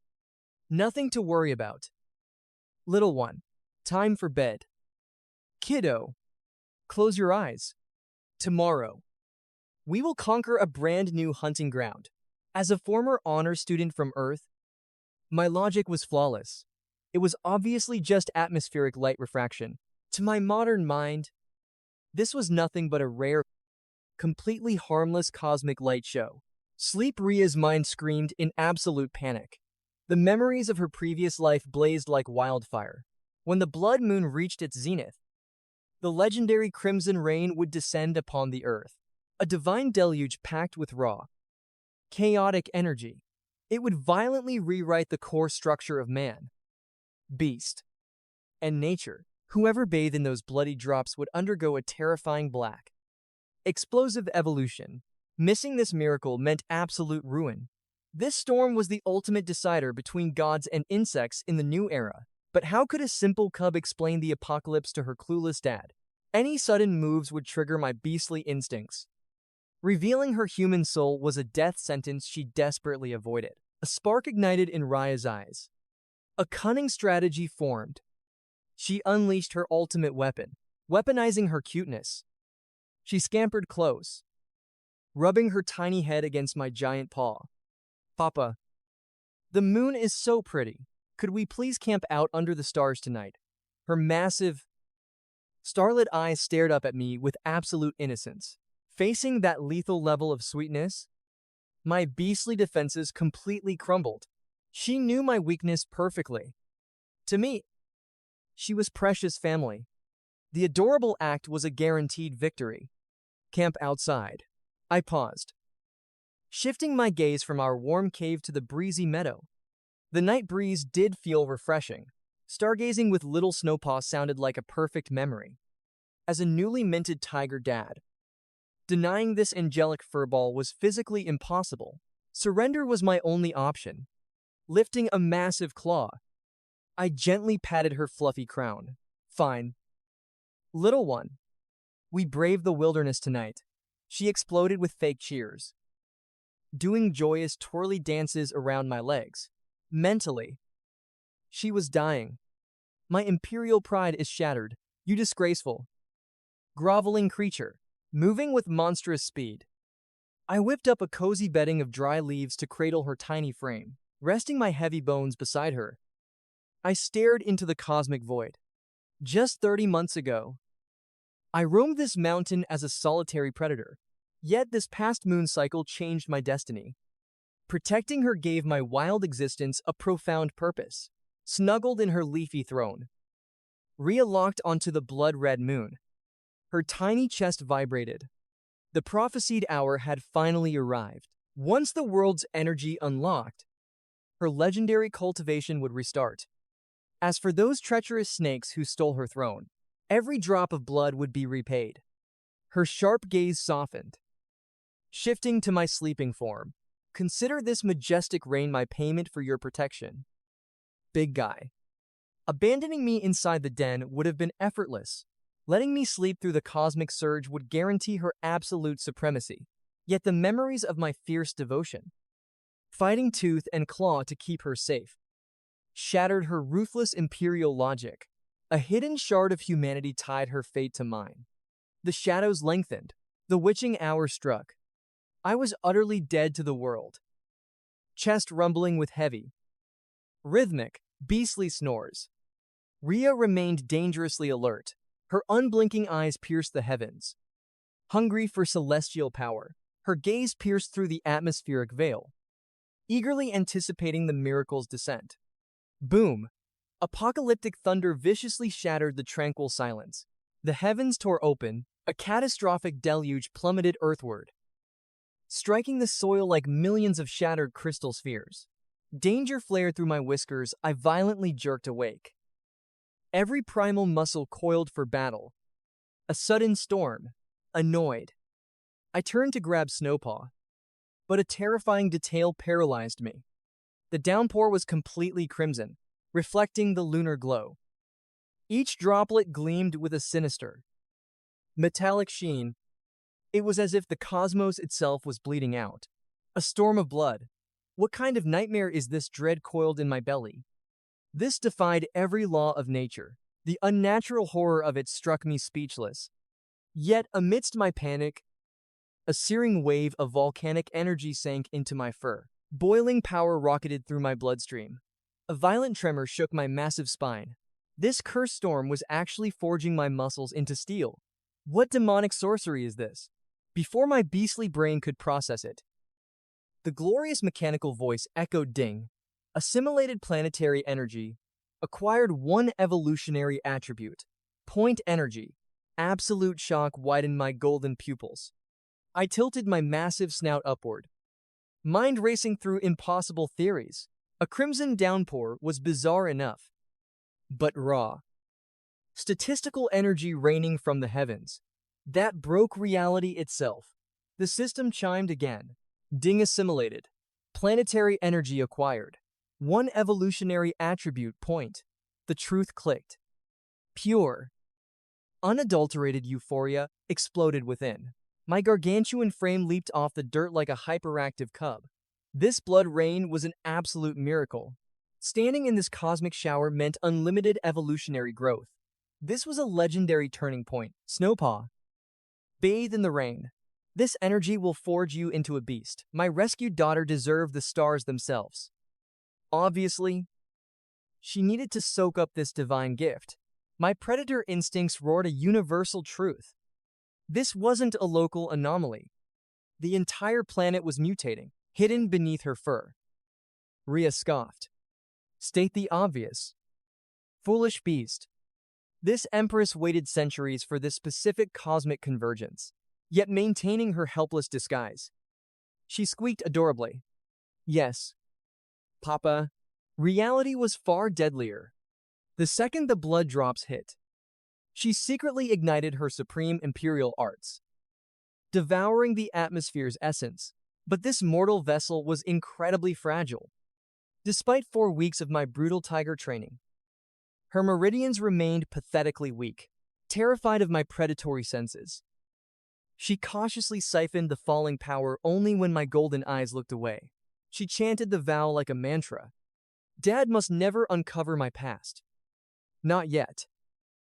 Nothing to worry about. Little one, time for bed. Kiddo, close your eyes. Tomorrow, we will conquer a brand new hunting ground. As a former honor student from Earth, my logic was flawless. It was obviously just atmospheric light refraction. To my modern mind, this was nothing but a rare, completely harmless cosmic light show. Sleep. Rhea's mind screamed in absolute panic. The memories of her previous life blazed like wildfire. When the blood moon reached its zenith, The legendary crimson rain would descend upon the earth, a divine deluge packed with raw, chaotic energy. It would violently rewrite the core structure of man, beast, and nature. Whoever bathed in those bloody drops would undergo a terrifying black, explosive evolution. Missing this miracle meant absolute ruin. This storm was the ultimate decider between gods and insects in the new era. But how could a simple cub explain the apocalypse to her clueless dad? Any sudden moves would trigger my beastly instincts. Revealing her human soul was a death sentence she desperately avoided. A spark ignited in Raya's eyes. A cunning strategy formed. She unleashed her ultimate weapon, weaponizing her cuteness. She scampered close, rubbing her tiny head against my giant paw. Papa, the moon is so pretty. Could we please camp out under the stars tonight? Her massive, starlit eyes stared up at me with absolute innocence. Facing that lethal level of sweetness, my beastly defenses completely crumbled. She knew my weakness perfectly. To me, she was precious family. The adorable act was a guaranteed victory. Camp outside. I paused, shifting my gaze from our warm cave to the breezy meadow. The night breeze did feel refreshing. Stargazing with little Snowpaw sounded like a perfect memory. As a newly minted tiger dad, denying this angelic furball was physically impossible. Surrender was my only option. Lifting a massive claw, I gently patted her fluffy crown. Fine. Little one. We braved the wilderness tonight. She exploded with fake cheers, doing joyous twirly dances around my legs. Mentally, she was dying. My imperial pride is shattered. You disgraceful, groveling creature. Moving with monstrous speed, I whipped up a cozy bedding of dry leaves to cradle her tiny frame. Resting my heavy bones beside her, I stared into the cosmic void. Just 30 months ago, I roamed this mountain as a solitary predator. Yet this past moon cycle changed my destiny. Protecting her gave my wild existence a profound purpose. Snuggled in her leafy throne, Rhea locked onto the blood-red moon. Her tiny chest vibrated. The prophesied hour had finally arrived. Once the world's energy unlocked, her legendary cultivation would restart. As for those treacherous snakes who stole her throne, every drop of blood would be repaid. Her sharp gaze softened. Shifting to my sleeping form, consider this majestic rain my payment for your protection. Big guy. Abandoning me inside the den would have been effortless. Letting me sleep through the cosmic surge would guarantee her absolute supremacy. Yet the memories of my fierce devotion, fighting tooth and claw to keep her safe, shattered her ruthless imperial logic. A hidden shard of humanity tied her fate to mine. The shadows lengthened. The witching hour struck. I was utterly dead to the world. Chest rumbling with heavy, rhythmic, beastly snores. Rhea remained dangerously alert. Her unblinking eyes pierced the heavens. Hungry for celestial power, her gaze pierced through the atmospheric veil, eagerly anticipating the miracle's descent. Boom! Apocalyptic thunder viciously shattered the tranquil silence. The heavens tore open, a catastrophic deluge plummeted earthward, striking the soil like millions of shattered crystal spheres. Danger flared through my whiskers. I violently jerked awake. Every primal muscle coiled for battle. A sudden storm. Annoyed, I turned to grab Snowpaw, but a terrifying detail paralyzed me. The downpour was completely crimson, reflecting the lunar glow. Each droplet gleamed with a sinister, metallic sheen. It was as if the cosmos itself was bleeding out. A storm of blood. What kind of nightmare is this dread coiled in my belly? This defied every law of nature. The unnatural horror of it struck me speechless. Yet, amidst my panic, a searing wave of volcanic energy sank into my fur. Boiling power rocketed through my bloodstream. A violent tremor shook my massive spine. This cursed storm was actually forging my muscles into steel. What demonic sorcery is this? Before my beastly brain could process it, the glorious mechanical voice echoed ding. Assimilated planetary energy acquired one evolutionary attribute, point energy. Absolute shock widened my golden pupils. I tilted my massive snout upward, mind racing through impossible theories. A crimson downpour was bizarre enough, but raw. Statistical energy raining from the heavens. That broke reality itself. The system chimed again. Ding assimilated. Planetary energy acquired. One evolutionary attribute point. The truth clicked. Pure, unadulterated euphoria exploded within. My gargantuan frame leaped off the dirt like a hyperactive cub. This blood rain was an absolute miracle. Standing in this cosmic shower meant unlimited evolutionary growth. This was a legendary turning point. Snowpaw. Bathe in the rain. This energy will forge you into a beast. My rescued daughter deserved the stars themselves. Obviously, she needed to soak up this divine gift. My predator instincts roared a universal truth. This wasn't a local anomaly. The entire planet was mutating, hidden beneath her fur. Rhea scoffed. State the obvious. Foolish beast. This Empress waited centuries for this specific cosmic convergence, yet maintaining her helpless disguise. She squeaked adorably. Yes, Papa. Reality was far deadlier. The second the blood drops hit, she secretly ignited her supreme imperial arts, devouring the atmosphere's essence. But this mortal vessel was incredibly fragile. Despite 4 weeks of my brutal tiger training, her meridians remained pathetically weak. Terrified of my predatory senses, she cautiously siphoned the falling power only when my golden eyes looked away. She chanted the vow like a mantra. Dad must never uncover my past. Not yet.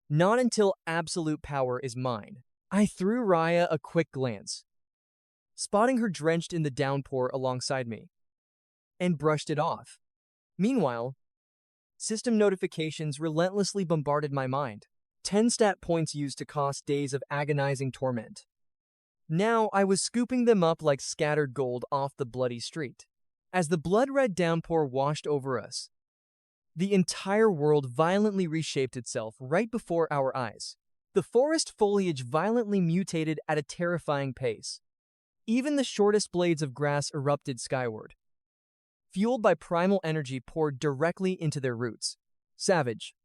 Not until absolute power is mine. I threw Raya a quick glance, spotting her drenched in the downpour alongside me, and brushed it off. Meanwhile, system notifications relentlessly bombarded my mind. 10 stat points used to cost days of agonizing torment. Now I was scooping them up like scattered gold off the bloody street. As the blood-red downpour washed over us, the entire world violently reshaped itself right before our eyes. The forest foliage violently mutated at a terrifying pace. Even the shortest blades of grass erupted skyward. Fueled by primal energy poured directly into their roots. Savage,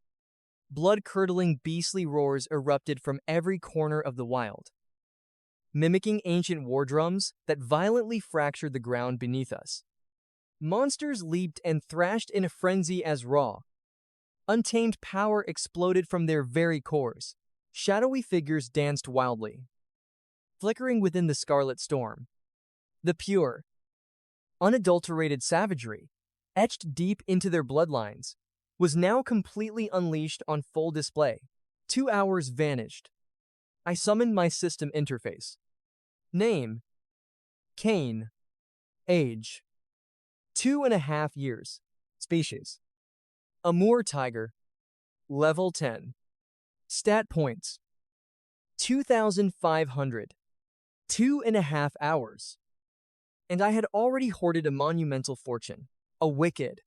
blood-curdling beastly roars erupted from every corner of the wild, mimicking ancient war drums that violently fractured the ground beneath us. Monsters leaped and thrashed in a frenzy as raw, untamed power exploded from their very cores. Shadowy figures danced wildly, flickering within the scarlet storm. The pure, unadulterated savagery, etched deep into their bloodlines, was now completely unleashed on full display. 2 hours vanished. I summoned my system interface. Name: Kane. Age: 2.5 years. Species: Amur tiger. Level 10. Stat points: 2,500. 2.5 hours. And I had already hoarded a monumental fortune. A wicked,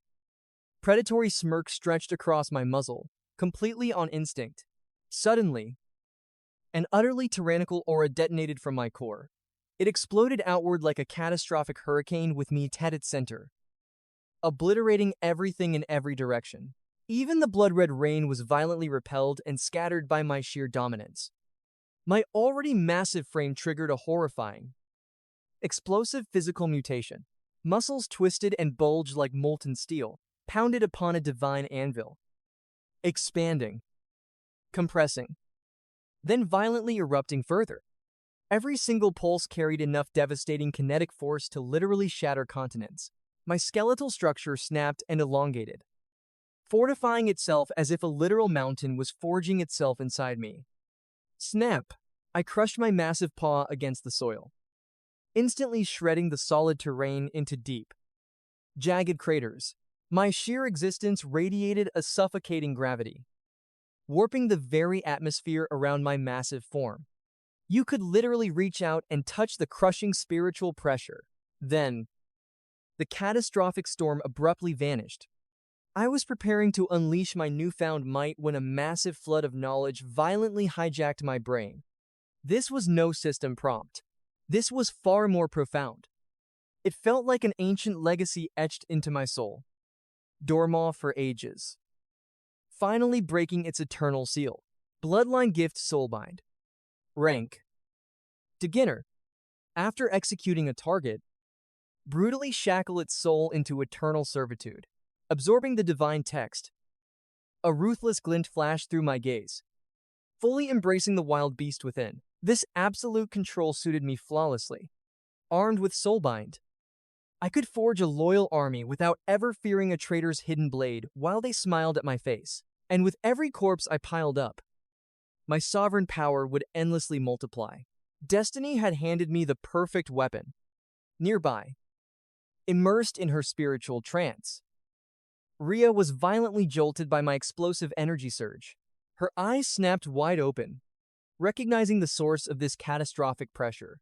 predatory smirk stretched across my muzzle, completely on instinct. Suddenly, an utterly tyrannical aura detonated from my core. It exploded outward like a catastrophic hurricane with me at its center, obliterating everything in every direction. Even the blood-red rain was violently repelled and scattered by my sheer dominance. My already massive frame triggered a horrifying, explosive physical mutation. Muscles twisted and bulged like molten steel, pounded upon a divine anvil. Expanding, compressing, then violently erupting further. Every single pulse carried enough devastating kinetic force to literally shatter continents. My skeletal structure snapped and elongated, fortifying itself as if a literal mountain was forging itself inside me. Snap! I crushed my massive paw against the soil, instantly shredding the solid terrain into deep, jagged craters. My sheer existence radiated a suffocating gravity, warping the very atmosphere around my massive form. You could literally reach out and touch the crushing spiritual pressure. Then, the catastrophic storm abruptly vanished, I was preparing to unleash my newfound might when a massive flood of knowledge violently hijacked my brain. This was no system prompt. This was far more profound. It felt like an ancient legacy etched into my soul. Dorma for ages. Finally breaking its eternal seal. Bloodline gift soulbind. Rank. Beginner. After executing a target, brutally shackle its soul into eternal servitude. Absorbing the divine text. A ruthless glint flashed through my gaze, fully embracing the wild beast within. This absolute control suited me flawlessly. Armed with soulbind, I could forge a loyal army without ever fearing a traitor's hidden blade while they smiled at my face. And with every corpse I piled up, my sovereign power would endlessly multiply. Destiny had handed me the perfect weapon. Nearby, immersed in her spiritual trance, Rhea was violently jolted by my explosive energy surge. Her eyes snapped wide open, recognizing the source of this catastrophic pressure.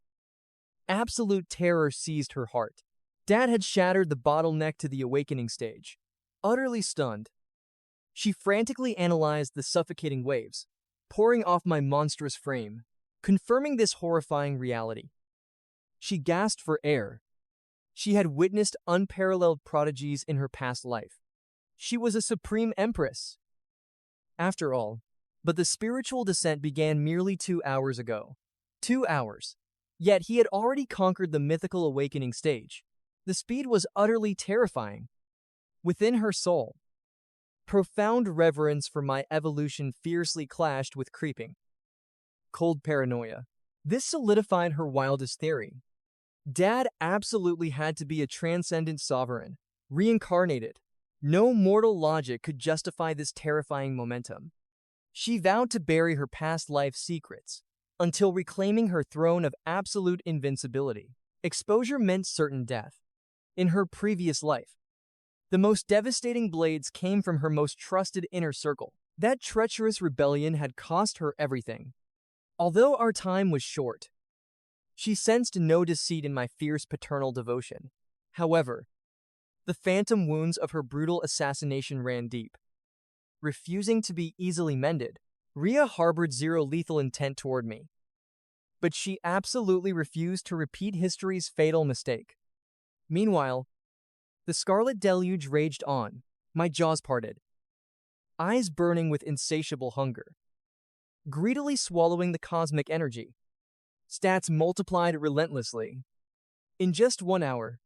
Absolute terror seized her heart. Dad had shattered the bottleneck to the awakening stage. Utterly stunned, she frantically analyzed the suffocating waves, pouring off my monstrous frame, confirming this horrifying reality. She gasped for air. She had witnessed unparalleled prodigies in her past life. She was a supreme empress, after all. But the spiritual descent began merely 2 hours ago. 2 hours. Yet he had already conquered the mythical awakening stage. The speed was utterly terrifying. Within her soul, profound reverence for my evolution fiercely clashed with creeping, cold paranoia. This solidified her wildest theory. Dad absolutely had to be a transcendent sovereign, reincarnated. No mortal logic could justify this terrifying momentum. She vowed to bury her past life secrets until reclaiming her throne of absolute invincibility. Exposure meant certain death. In her previous life, the most devastating blades came from her most trusted inner circle. That treacherous rebellion had cost her everything. Although our time was short, she sensed no deceit in my fierce paternal devotion. However, the phantom wounds of her brutal assassination ran deep. Refusing to be easily mended, Rhea harbored zero lethal intent toward me. But she absolutely refused to repeat history's fatal mistake. Meanwhile, the scarlet deluge raged on, my jaws parted, eyes burning with insatiable hunger. Greedily swallowing the cosmic energy, stats multiplied relentlessly. In just 1 hour,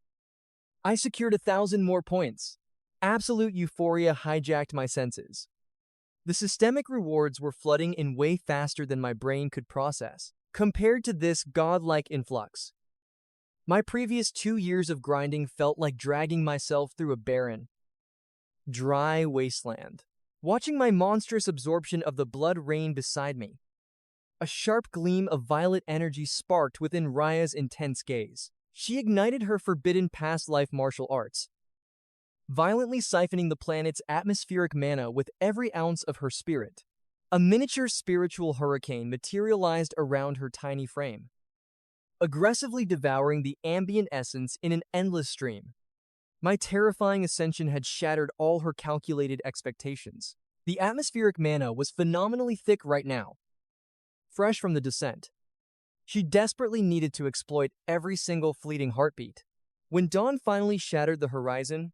I secured 1,000 more points. Absolute euphoria hijacked my senses. The systemic rewards were flooding in way faster than my brain could process. Compared to this godlike influx, my previous 2 years of grinding felt like dragging myself through a barren, dry wasteland. Watching my monstrous absorption of the blood rain beside me, a sharp gleam of violet energy sparked within Rhea's intense gaze. She ignited her forbidden past life martial arts, violently siphoning the planet's atmospheric mana with every ounce of her spirit. A miniature spiritual hurricane materialized around her tiny frame, aggressively devouring the ambient essence in an endless stream. My terrifying ascension had shattered all her calculated expectations. The atmospheric mana was phenomenally thick right now, fresh from the descent. She desperately needed to exploit every single fleeting heartbeat. When dawn finally shattered the horizon,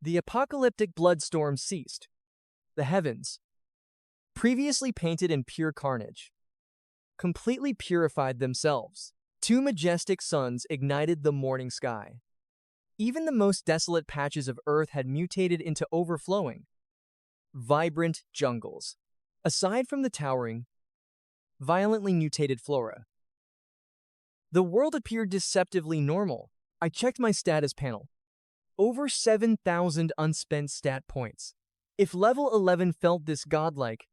the apocalyptic bloodstorm ceased. The heavens, previously painted in pure carnage, completely purified themselves. 2 majestic suns ignited the morning sky. Even the most desolate patches of earth had mutated into overflowing, vibrant jungles. Aside from the towering, violently mutated flora, the world appeared deceptively normal. I checked my status panel. Over 7,000 unspent stat points. If level 11 felt this godlike,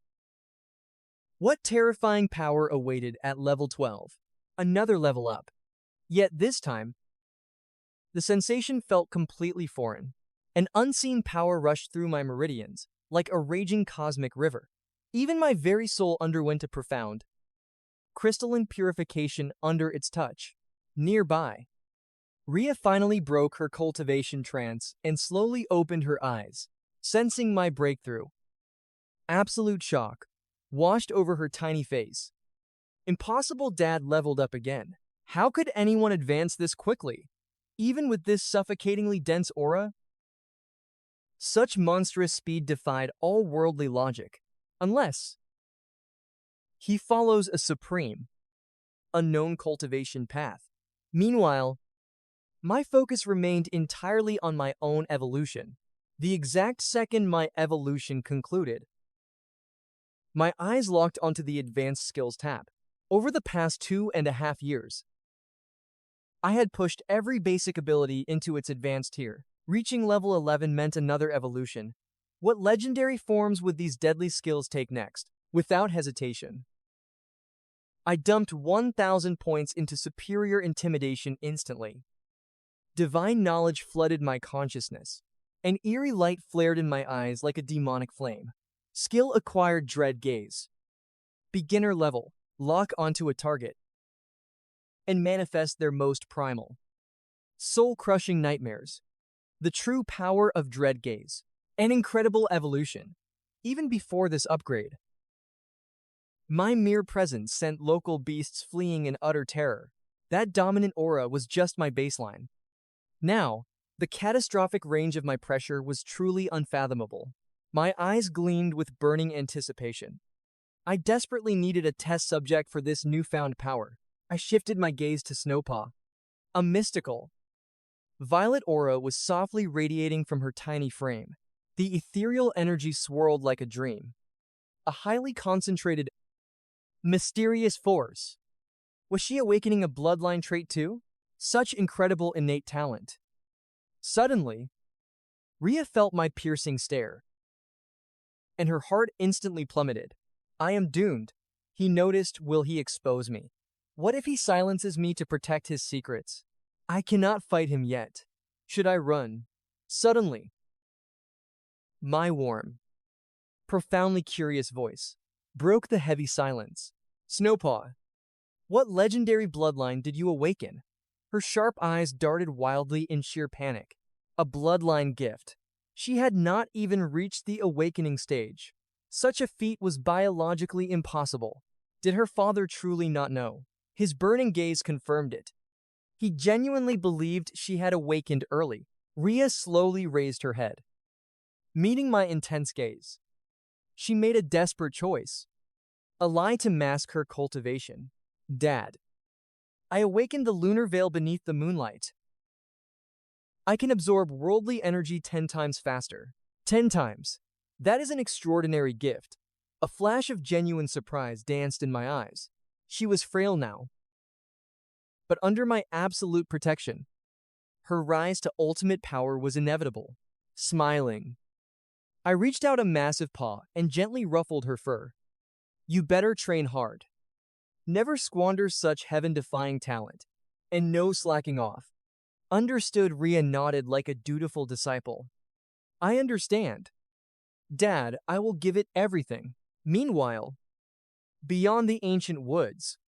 what terrifying power awaited at level 12? Another level up. Yet this time, the sensation felt completely foreign. An unseen power rushed through my meridians, like a raging cosmic river. Even my very soul underwent a profound, crystalline purification under its touch. Nearby, Rhea finally broke her cultivation trance and slowly opened her eyes. Sensing my breakthrough, absolute shock washed over her tiny face. Impossible. Dad leveled up again. How could anyone advance this quickly? Even with this suffocatingly dense aura? Such monstrous speed defied all worldly logic. Unless he follows a supreme, unknown cultivation path. Meanwhile, my focus remained entirely on my own evolution. The exact second my evolution concluded, my eyes locked onto the Advanced Skills tab. Over the past 2.5 years, I had pushed every basic ability into its advanced tier. Reaching level 11 meant another evolution. What legendary forms would these deadly skills take next? Without hesitation, I dumped 1,000 points into superior intimidation instantly. Divine knowledge flooded my consciousness. An eerie light flared in my eyes like a demonic flame. Skill acquired dread gaze. Beginner level, lock onto a target and manifest their most primal, soul-crushing nightmares. The true power of dread gaze. An incredible evolution. Even before this upgrade, my mere presence sent local beasts fleeing in utter terror. That dominant aura was just my baseline. Now, the catastrophic range of my pressure was truly unfathomable. My eyes gleamed with burning anticipation. I desperately needed a test subject for this newfound power. I shifted my gaze to Snowpaw. A mystical, violet aura was softly radiating from her tiny frame. The ethereal energy swirled like a dream. A highly concentrated, mysterious force. Was she awakening a bloodline trait too? Such incredible innate talent. Suddenly, Rhea felt my piercing stare, and her heart instantly plummeted. I am doomed. He noticed. Will he expose me? What if he silences me to protect his secrets? I cannot fight him yet. Should I run? Suddenly, my warm, profoundly curious voice broke the heavy silence. Snowpaw, what legendary bloodline did you awaken? Her sharp eyes darted wildly in sheer panic. A bloodline gift. She had not even reached the awakening stage. Such a feat was biologically impossible. Did her father truly not know? His burning gaze confirmed it. He genuinely believed she had awakened early. Rhea slowly raised her head, meeting my intense gaze. She made a desperate choice. A lie to mask her cultivation. Dad, I awakened the lunar veil beneath the moonlight. I can absorb worldly energy 10 times faster. 10 times. That is an extraordinary gift. A flash of genuine surprise danced in my eyes. She was frail now, but under my absolute protection, her rise to ultimate power was inevitable. Smiling, I reached out a massive paw and gently ruffled her fur. You better train hard. Never squander such heaven-defying talent. And no slacking off. Understood. Rhea nodded like a dutiful disciple. I understand. Dad, I will give it everything. Meanwhile, beyond the ancient woods,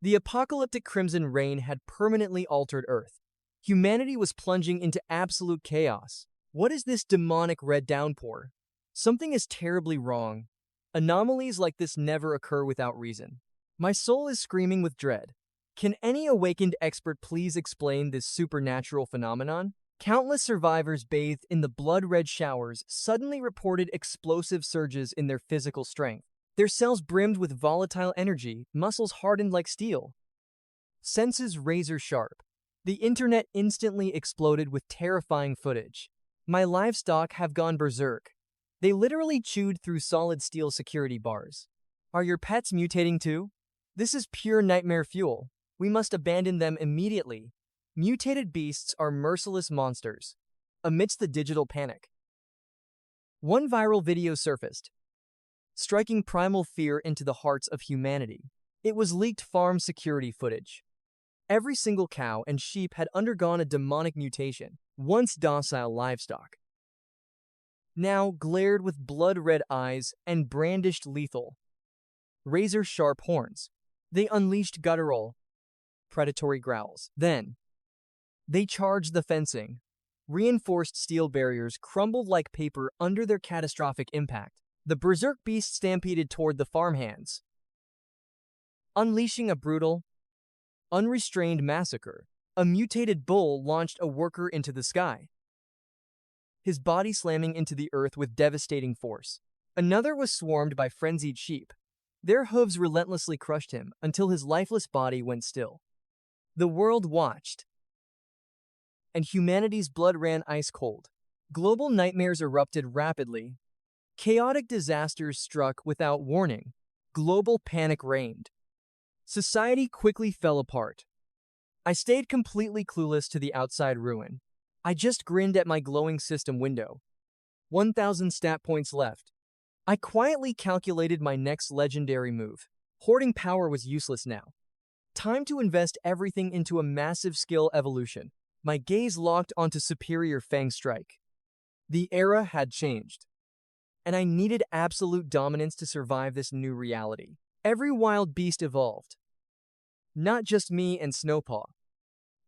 the apocalyptic crimson rain had permanently altered Earth. Humanity was plunging into absolute chaos. What is this demonic red downpour? Something is terribly wrong. Anomalies like this never occur without reason. My soul is screaming with dread. Can any awakened expert please explain this supernatural phenomenon? Countless survivors bathed in the blood-red showers suddenly reported explosive surges in their physical strength. Their cells brimmed with volatile energy, muscles hardened like steel. Senses razor-sharp. The internet instantly exploded with terrifying footage. My livestock have gone berserk. They literally chewed through solid steel security bars. Are your pets mutating too? This is pure nightmare fuel. We must abandon them immediately. Mutated beasts are merciless monsters. Amidst the digital panic, one viral video surfaced, striking primal fear into the hearts of humanity. It was leaked farm security footage. Every single cow and sheep had undergone a demonic mutation. Once docile livestock now glared with blood-red eyes and brandished lethal, razor-sharp horns. They unleashed guttural, predatory growls. Then, they charged the fencing. Reinforced steel barriers crumbled like paper under their catastrophic impact. The berserk beast stampeded toward the farmhands, unleashing a brutal, unrestrained massacre. A mutated bull launched a worker into the sky, his body slamming into the earth with devastating force. Another was swarmed by frenzied sheep. Their hooves relentlessly crushed him until his lifeless body went still. The world watched, and humanity's blood ran ice cold. Global nightmares erupted rapidly. Chaotic disasters struck without warning. Global panic reigned. Society quickly fell apart. I stayed completely clueless to the outside ruin. I just grinned at my glowing system window. 1,000 stat points left. I quietly calculated my next legendary move. Hoarding power was useless now. Time to invest everything into a massive skill evolution. My gaze locked onto superior Fang Strike. The era had changed, and I needed absolute dominance to survive this new reality. Every wild beast evolved, not just me and Snowpaw.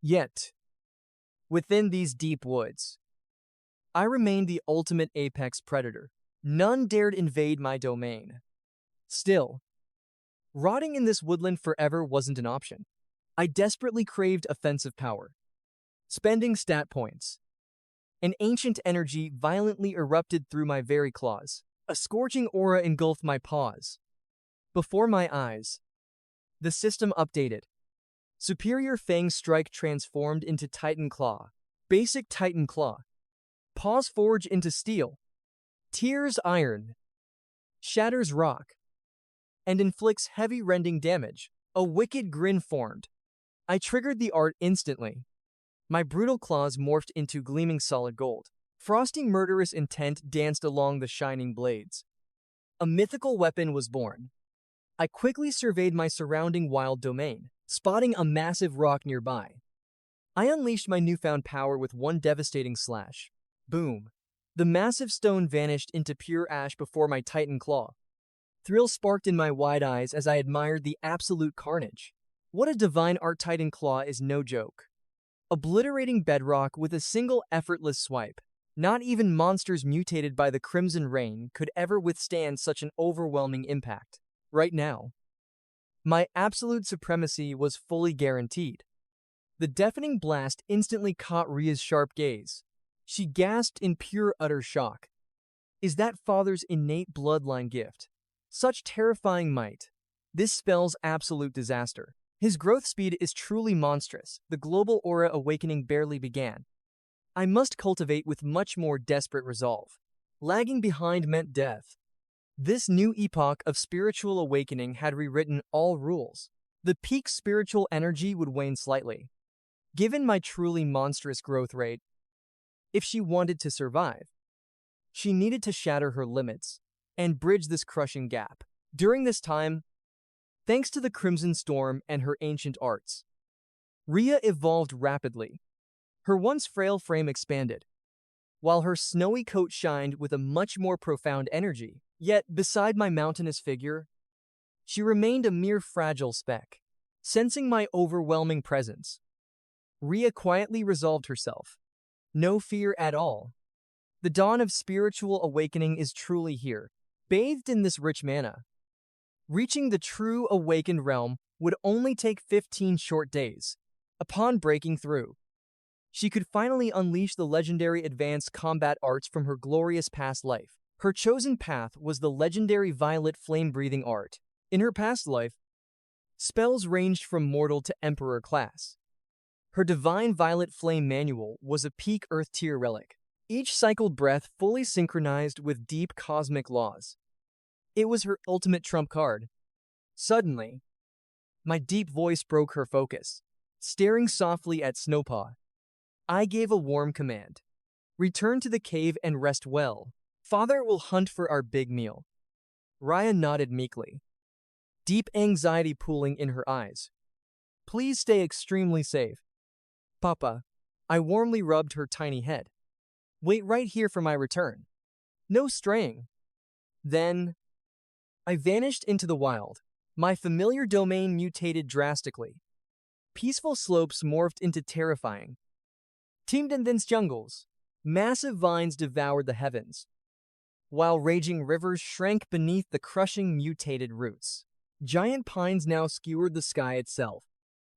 Yet, within these deep woods, I remained the ultimate apex predator. None dared invade my domain. Still, rotting in this woodland forever wasn't an option. I desperately craved offensive power. Spending stat points, an ancient energy violently erupted through my very claws. A scorching aura engulfed my paws. Before my eyes, the system updated. Superior Fang Strike transformed into Titan Claw. Basic Titan Claw. Paws forge into steel. Tears iron. Shatters rock. And inflicts heavy rending damage. A wicked grin formed. I triggered the art instantly. My brutal claws morphed into gleaming solid gold. Frosty murderous intent danced along the shining blades. A mythical weapon was born. I quickly surveyed my surrounding wild domain, spotting a massive rock nearby. I unleashed my newfound power with one devastating slash. Boom. The massive stone vanished into pure ash before my Titan Claw. Thrill sparked in my wide eyes as I admired the absolute carnage. What a divine art. Titan Claw is no joke. Obliterating bedrock with a single effortless swipe. Not even monsters mutated by the Crimson Rain could ever withstand such an overwhelming impact. Right now, my absolute supremacy was fully guaranteed. The deafening blast instantly caught Ria's sharp gaze. She gasped in pure utter shock. Is that father's innate bloodline gift? Such terrifying might. This spells absolute disaster. His growth speed is truly monstrous. The global aura awakening barely began. I must cultivate with much more desperate resolve. Lagging behind meant death. This new epoch of spiritual awakening had rewritten all rules. The peak spiritual energy would wane slightly. Given my truly monstrous growth rate, if she wanted to survive, she needed to shatter her limits and bridge this crushing gap. During this time, thanks to the Crimson Storm and her ancient arts, Ria evolved rapidly. Her once frail frame expanded, while her snowy coat shined with a much more profound energy. Yet, beside my mountainous figure, she remained a mere fragile speck. Sensing my overwhelming presence, Ria quietly resolved herself. No fear at all. The dawn of spiritual awakening is truly here. Bathed in this rich mana, reaching the true awakened realm would only take 15 short days. Upon breaking through, she could finally unleash the legendary advanced combat arts from her glorious past life. Her chosen path was the legendary violet flame-breathing art. In her past life, spells ranged from mortal to emperor class. Her divine violet flame manual was a peak earth tier relic. Each cycled breath fully synchronized with deep cosmic laws. It was her ultimate trump card. Suddenly, my deep voice broke her focus. Staring softly at Snowpaw, I gave a warm command. Return to the cave and rest well. Father will hunt for our big meal. Raya nodded meekly, deep anxiety pooling in her eyes. Please stay extremely safe. Papa, I warmly rubbed her tiny head. Wait right here for my return. No straying. Then, I vanished into the wild. My familiar domain mutated drastically. Peaceful slopes morphed into terrifying, Team Dendens jungles. Massive vines devoured the heavens, while raging rivers shrank beneath the crushing mutated roots. Giant pines now skewered the sky itself.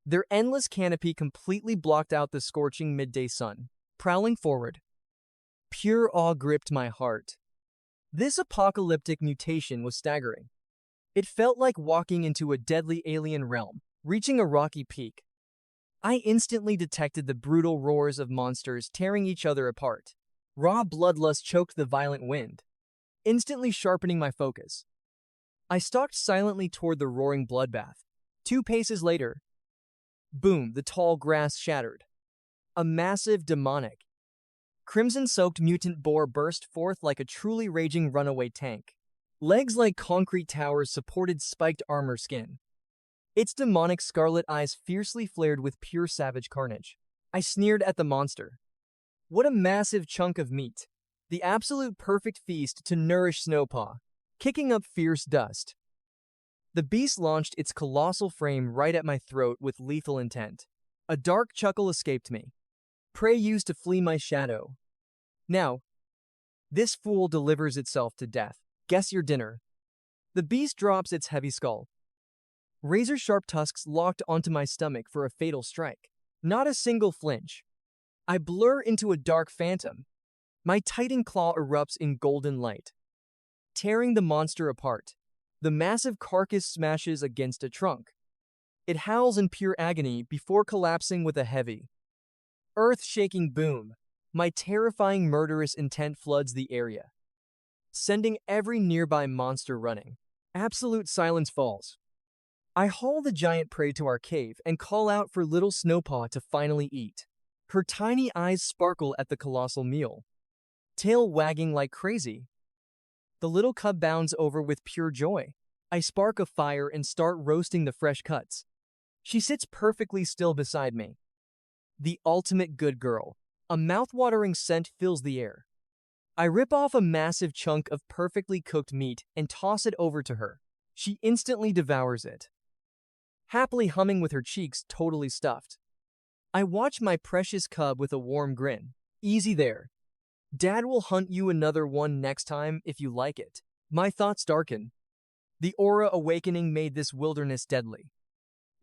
Their endless canopy completely blocked out the scorching midday sun. Prowling forward, pure awe gripped my heart. This apocalyptic mutation was staggering. It felt like walking into a deadly alien realm, reaching a rocky peak. I instantly detected the brutal roars of monsters tearing each other apart. Raw bloodlust choked the violent wind, instantly sharpening my focus. I stalked silently toward the roaring bloodbath. 2 paces later, boom, the tall grass shattered. A massive, demonic, crimson-soaked mutant boar burst forth like a truly raging runaway tank. Legs like concrete towers supported spiked armor skin. Its demonic scarlet eyes fiercely flared with pure savage carnage. I sneered at the monster. What a massive chunk of meat. The absolute perfect feast to nourish Snowpaw, kicking up fierce dust. The beast launched its colossal frame right at my throat with lethal intent. A dark chuckle escaped me. Prey used to flee my shadow. Now, this fool delivers itself to death. Guess your dinner. The beast drops its heavy skull. Razor-sharp tusks locked onto my stomach for a fatal strike. Not a single flinch. I blur into a dark phantom. My titan claw erupts in golden light, tearing the monster apart. The massive carcass smashes against a trunk. It howls in pure agony before collapsing with a heavy, earth-shaking boom. My terrifying murderous intent floods the area, sending every nearby monster running. Absolute silence falls. I haul the giant prey to our cave and call out for little Snowpaw to finally eat. Her tiny eyes sparkle at the colossal meal, tail wagging like crazy. The little cub bounds over with pure joy. I spark a fire and start roasting the fresh cuts. She sits perfectly still beside me. The ultimate good girl. A mouth-watering scent fills the air. I rip off a massive chunk of perfectly cooked meat and toss it over to her. She instantly devours it, happily humming with her cheeks totally stuffed. I watch my precious cub with a warm grin. Easy there. Dad will hunt you another one next time if you like it. My thoughts darken. The aura awakening made this wilderness deadly.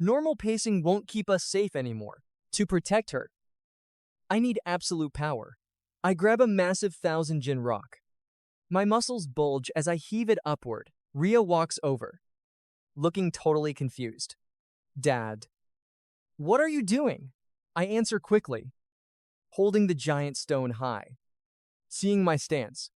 Normal pacing won't keep us safe anymore. To protect her, I need absolute power. I grab a massive 1,000 Jin rock. My muscles bulge as I heave it upward. Rhea walks over, looking totally confused. Dad, what are you doing? I answer quickly, holding the giant stone high. Seeing my stance,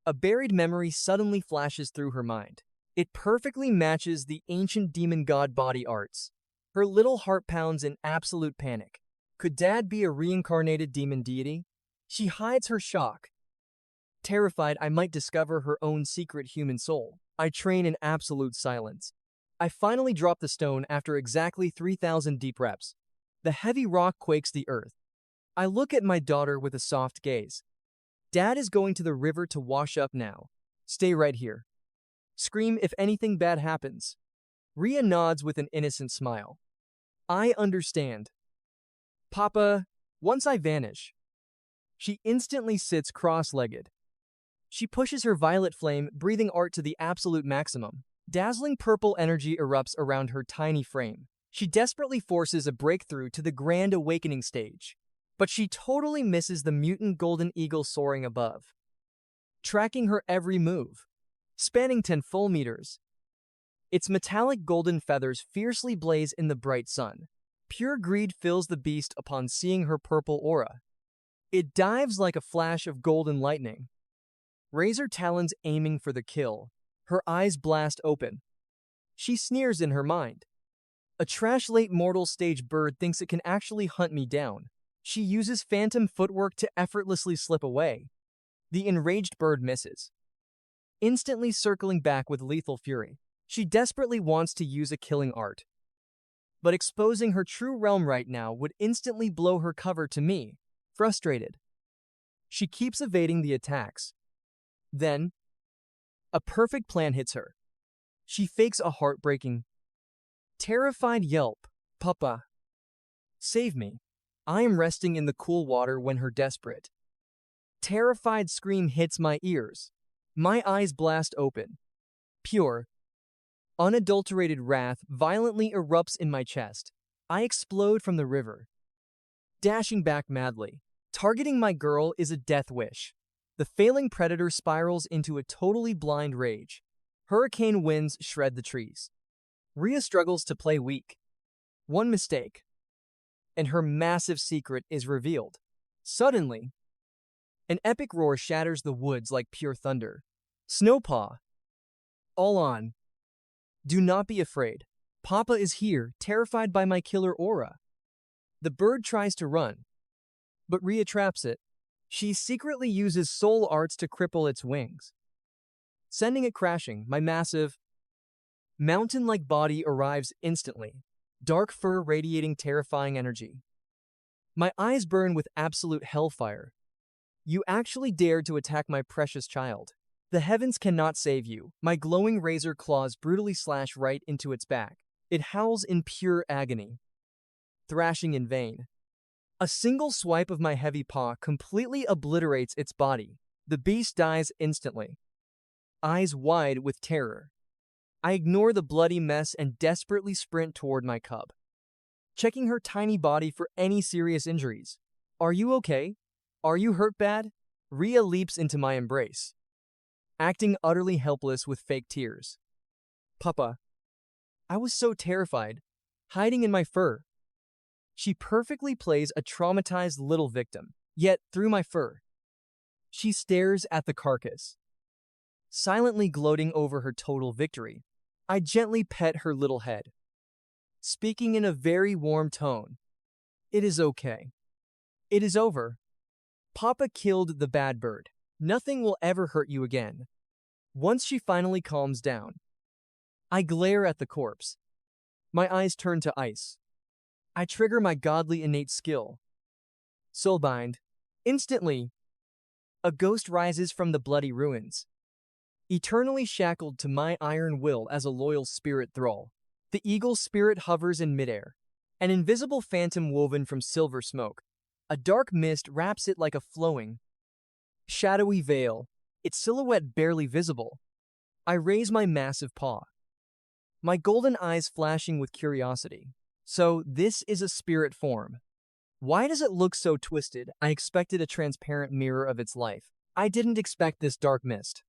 a buried memory suddenly flashes through her mind. It perfectly matches the ancient demon god body arts. Her little heart pounds in absolute panic. Could Dad be a reincarnated demon deity? She hides her shock, terrified I might discover her own secret human soul. I train in absolute silence. I finally drop the stone after exactly 3,000 deep reps. The heavy rock quakes the earth. I look at my daughter with a soft gaze. Dad is going to the river to wash up now. Stay right here. Scream if anything bad happens. Rhea nods with an innocent smile. I understand. Papa, once I vanish. She instantly sits cross-legged. She pushes her violet flame, breathing art to the absolute maximum. Dazzling purple energy erupts around her tiny frame. She desperately forces a breakthrough to the grand awakening stage, but she totally misses the mutant golden eagle soaring above, tracking her every move, spanning 10 full meters. Its metallic golden feathers fiercely blaze in the bright sun. Pure greed fills the beast upon seeing her purple aura. It dives like a flash of golden lightning, razor talons aiming for the kill. Her eyes blast open. She sneers in her mind. A trash late mortal stage bird thinks it can actually hunt me down. She uses phantom footwork to effortlessly slip away. The enraged bird misses, instantly circling back with lethal fury. She desperately wants to use a killing art, but exposing her true realm right now would instantly blow her cover to me. Frustrated, she keeps evading the attacks. Then, a perfect plan hits her. She fakes a heartbreaking, terrified yelp. Papa, save me. I am resting in the cool water when her desperate, terrified scream hits my ears. My eyes blast open. Pure, unadulterated wrath violently erupts in my chest. I explode from the river, dashing back madly. Targeting my girl is a death wish. The failing predator spirals into a totally blind rage. Hurricane winds shred the trees. Rhea struggles to play weak. One mistake, and her massive secret is revealed. Suddenly, an epic roar shatters the woods like pure thunder. Snowpaw. All on. Do not be afraid. Papa is here, terrified by my killer aura. The bird tries to run, but Rhea traps it. She secretly uses soul arts to cripple its wings, sending it crashing. My massive, mountain-like body arrives instantly, dark fur radiating terrifying energy. My eyes burn with absolute hellfire. You actually dared to attack my precious child. The heavens cannot save you. My glowing razor claws brutally slash right into its back. It howls in pure agony, thrashing in vain. A single swipe of my heavy paw completely obliterates its body. The beast dies instantly, eyes wide with terror. I ignore the bloody mess and desperately sprint toward my cub, checking her tiny body for any serious injuries. Are you okay? Are you hurt bad? Rhea leaps into my embrace, acting utterly helpless with fake tears. Papa. I was so terrified, hiding in my fur. She perfectly plays a traumatized little victim, yet through my fur, she stares at the carcass, silently gloating over her total victory. I gently pet her little head, speaking in a very warm tone. It is okay. It is over. Papa killed the bad bird. Nothing will ever hurt you again. Once she finally calms down, I glare at the corpse. My eyes turn to ice. I trigger my godly innate skill, Soulbind. Instantly, a ghost rises from the bloody ruins, eternally shackled to my iron will as a loyal spirit thrall. The eagle's spirit hovers in midair, an invisible phantom woven from silver smoke. A dark mist wraps it like a flowing, shadowy veil, its silhouette barely visible. I raise my massive paw, my golden eyes flashing with curiosity. So, this is a spirit form. Why does it look so twisted? I expected a transparent mirror of its life. I didn't expect this dark mist.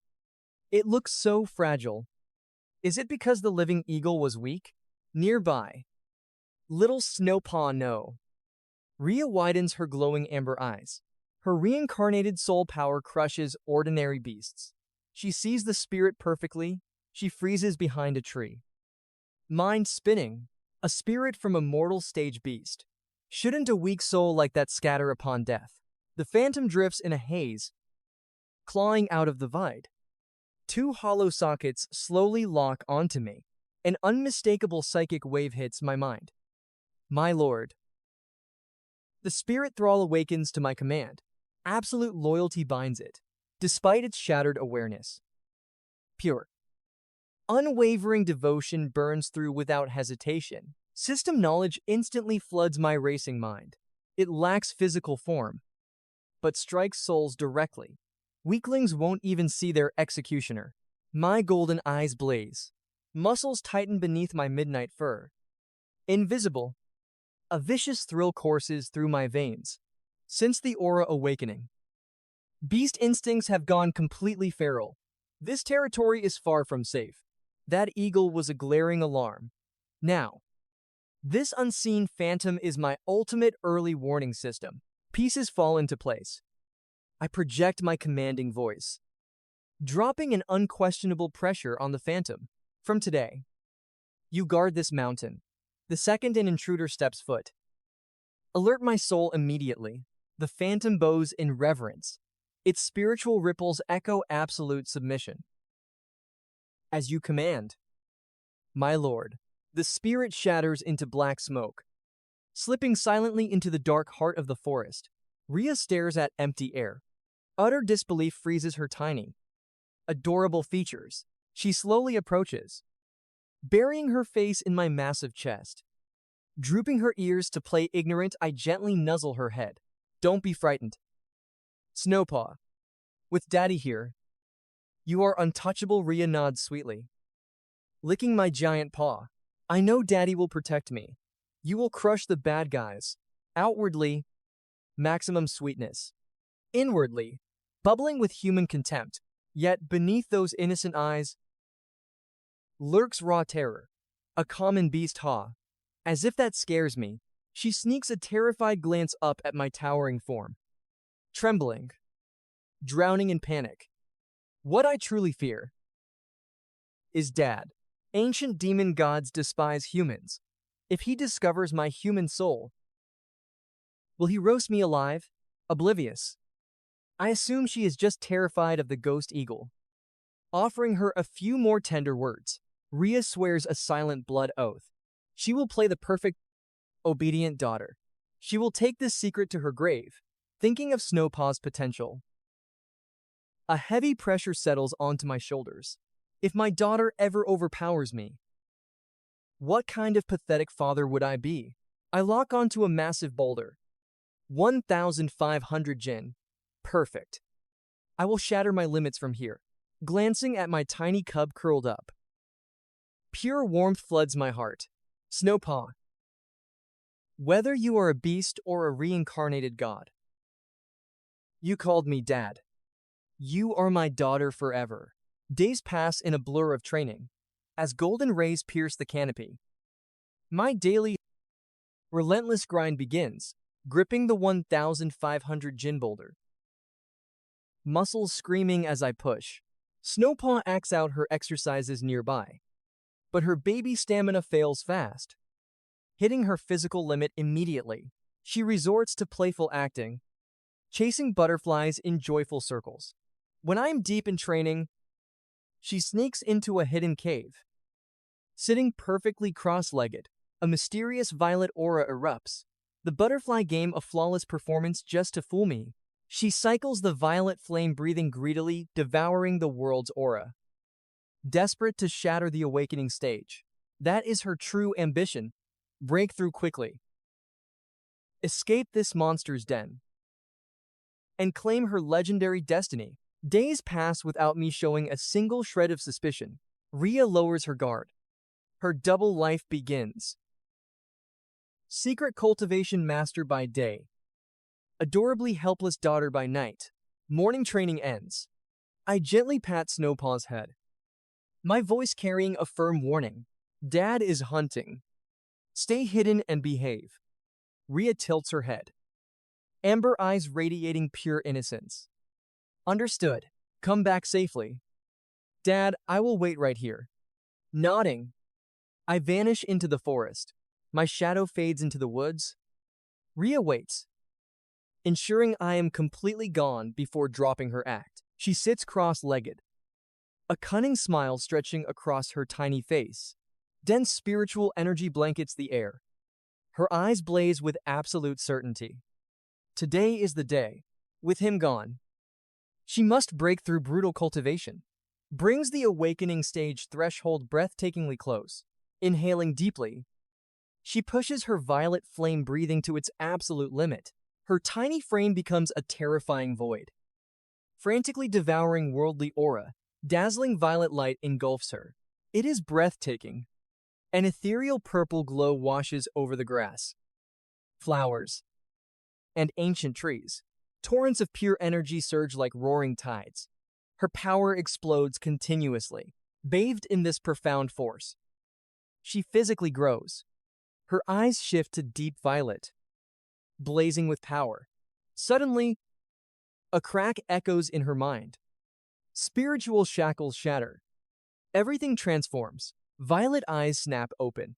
It looks so fragile. Is it because the living eagle was weak? Nearby, little Snowpaw no. Rhea widens her glowing amber eyes. Her reincarnated soul power crushes ordinary beasts. She sees the spirit perfectly. She freezes behind a tree, mind spinning. A spirit from a mortal stage beast. Shouldn't a weak soul like that scatter upon death? The phantom drifts in a haze, clawing out of the void. Two hollow sockets slowly lock onto me. An unmistakable psychic wave hits my mind. My lord. The spirit thrall awakens to my command. Absolute loyalty binds it, despite its shattered awareness. Pure, unwavering devotion burns through without hesitation. System knowledge instantly floods my racing mind. It lacks physical form, but strikes souls directly. Weaklings won't even see their executioner. My golden eyes blaze. Muscles tighten beneath my midnight fur. Invisible, a vicious thrill courses through my veins. Since the aura awakening, beast instincts have gone completely feral. This territory is far from safe. That eagle was a glaring alarm. Now, this unseen phantom is my ultimate early warning system. Pieces fall into place. I project my commanding voice, dropping an unquestionable pressure on the phantom. From today, you guard this mountain. The second an intruder steps foot, alert my soul immediately. The phantom bows in reverence. Its spiritual ripples echo absolute submission. As you command, my lord. The spirit shatters into black smoke, slipping silently into the dark heart of the forest. Rhea stares at empty air. Utter disbelief freezes her tiny, adorable features. She slowly approaches, burying her face in my massive chest. Drooping her ears to play ignorant, I gently nuzzle her head. Don't be frightened, Snowpaw. With Daddy here, you are untouchable, Rhea nods sweetly, licking my giant paw. I know Daddy will protect me. You will crush the bad guys. Outwardly, maximum sweetness. Inwardly, bubbling with human contempt. Yet beneath those innocent eyes lurks raw terror. A common beast haw. As if that scares me, she sneaks a terrified glance up at my towering form. Trembling, drowning in panic. What I truly fear is Dad. Ancient demon gods despise humans. If he discovers my human soul, will he roast me alive? Oblivious. I assume she is just terrified of the ghost eagle. Offering her a few more tender words, Rhea swears a silent blood oath. She will play the perfect, obedient daughter. She will take this secret to her grave, thinking of Snowpaw's potential. A heavy pressure settles onto my shoulders. If my daughter ever overpowers me, what kind of pathetic father would I be? I lock onto a massive boulder. 1,500 Jin. Perfect. I will shatter my limits from here, glancing at my tiny cub curled up. Pure warmth floods my heart. Snowpaw. Whether you are a beast or a reincarnated god, you called me Dad. You are my daughter forever. Days pass in a blur of training, as golden rays pierce the canopy. My daily, relentless grind begins, gripping the 1,500 Jin boulder. Muscles screaming as I push. Snowpaw acts out her exercises nearby, but her baby stamina fails fast. Hitting her physical limit immediately, she resorts to playful acting, chasing butterflies in joyful circles. When I am deep in training, she sneaks into a hidden cave. Sitting perfectly cross-legged, a mysterious violet aura erupts. The butterfly game a flawless performance just to fool me. She cycles the violet flame breathing greedily, devouring the world's aura. Desperate to shatter the awakening stage. That is her true ambition. Break through quickly. Escape this monster's den. And claim her legendary destiny. Days pass without me showing a single shred of suspicion. Rhea lowers her guard. Her double life begins. Secret cultivation master by day. Adorably helpless daughter by night. Morning training ends. I gently pat Snowpaw's head, my voice carrying a firm warning. Dad is hunting. Stay hidden and behave. Rhea tilts her head, amber eyes radiating pure innocence. Understood. Come back safely. Dad, I will wait right here. Nodding, I vanish into the forest. My shadow fades into the woods. Rhea waits, ensuring I am completely gone before dropping her act. She sits cross-legged, a cunning smile stretching across her tiny face. Dense spiritual energy blankets the air. Her eyes blaze with absolute certainty. Today is the day. With him gone, she must break through brutal cultivation. Brings the awakening stage threshold breathtakingly close. Inhaling deeply, she pushes her violet flame breathing to its absolute limit. Her tiny frame becomes a terrifying void. Frantically devouring worldly aura, dazzling violet light engulfs her. It is breathtaking. An ethereal purple glow washes over the grass, flowers, and ancient trees. Torrents of pure energy surge like roaring tides. Her power explodes continuously, bathed in this profound force. She physically grows. Her eyes shift to deep violet, blazing with power. Suddenly, a crack echoes in her mind. Spiritual shackles shatter. Everything transforms. Violet eyes snap open.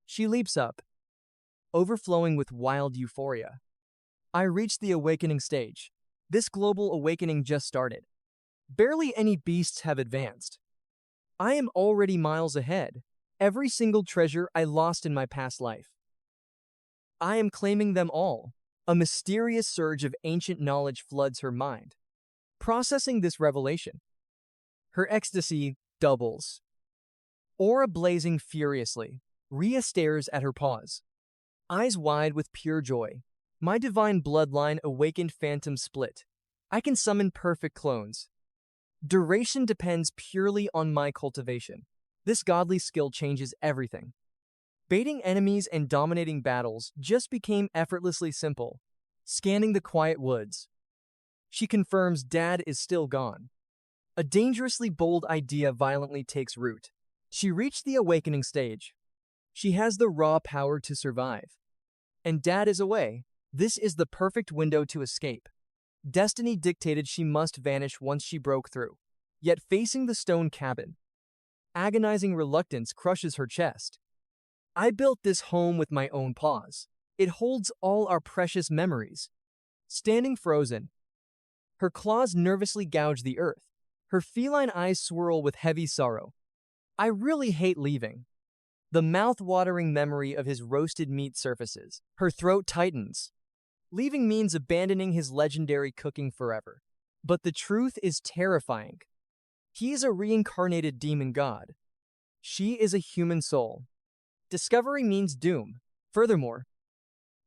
She leaps up, overflowing with wild euphoria. I reach the awakening stage. This global awakening just started. Barely any beasts have advanced. I am already miles ahead. Every single treasure I lost in my past life, I am claiming them all. A mysterious surge of ancient knowledge floods her mind. Processing this revelation, her ecstasy doubles. Aura blazing furiously, Rhea stares at her paws, eyes wide with pure joy. My divine bloodline awakened phantom split. I can summon perfect clones. Duration depends purely on my cultivation. This godly skill changes everything. Baiting enemies and dominating battles just became effortlessly simple. Scanning the quiet woods. She confirms Dad is still gone. A dangerously bold idea violently takes root. She reached the awakening stage. She has the raw power to survive. And Dad is away. This is the perfect window to escape. Destiny dictated she must vanish once she broke through. Yet facing the stone cabin, agonizing reluctance crushes her chest. I built this home with my own paws. It holds all our precious memories. Standing frozen, her claws nervously gouge the earth. Her feline eyes swirl with heavy sorrow. I really hate leaving. The mouth-watering memory of his roasted meat surfaces. Her throat tightens. Leaving means abandoning his legendary cooking forever. But the truth is terrifying. He is a reincarnated demon god. She is a human soul. Discovery means doom. Furthermore,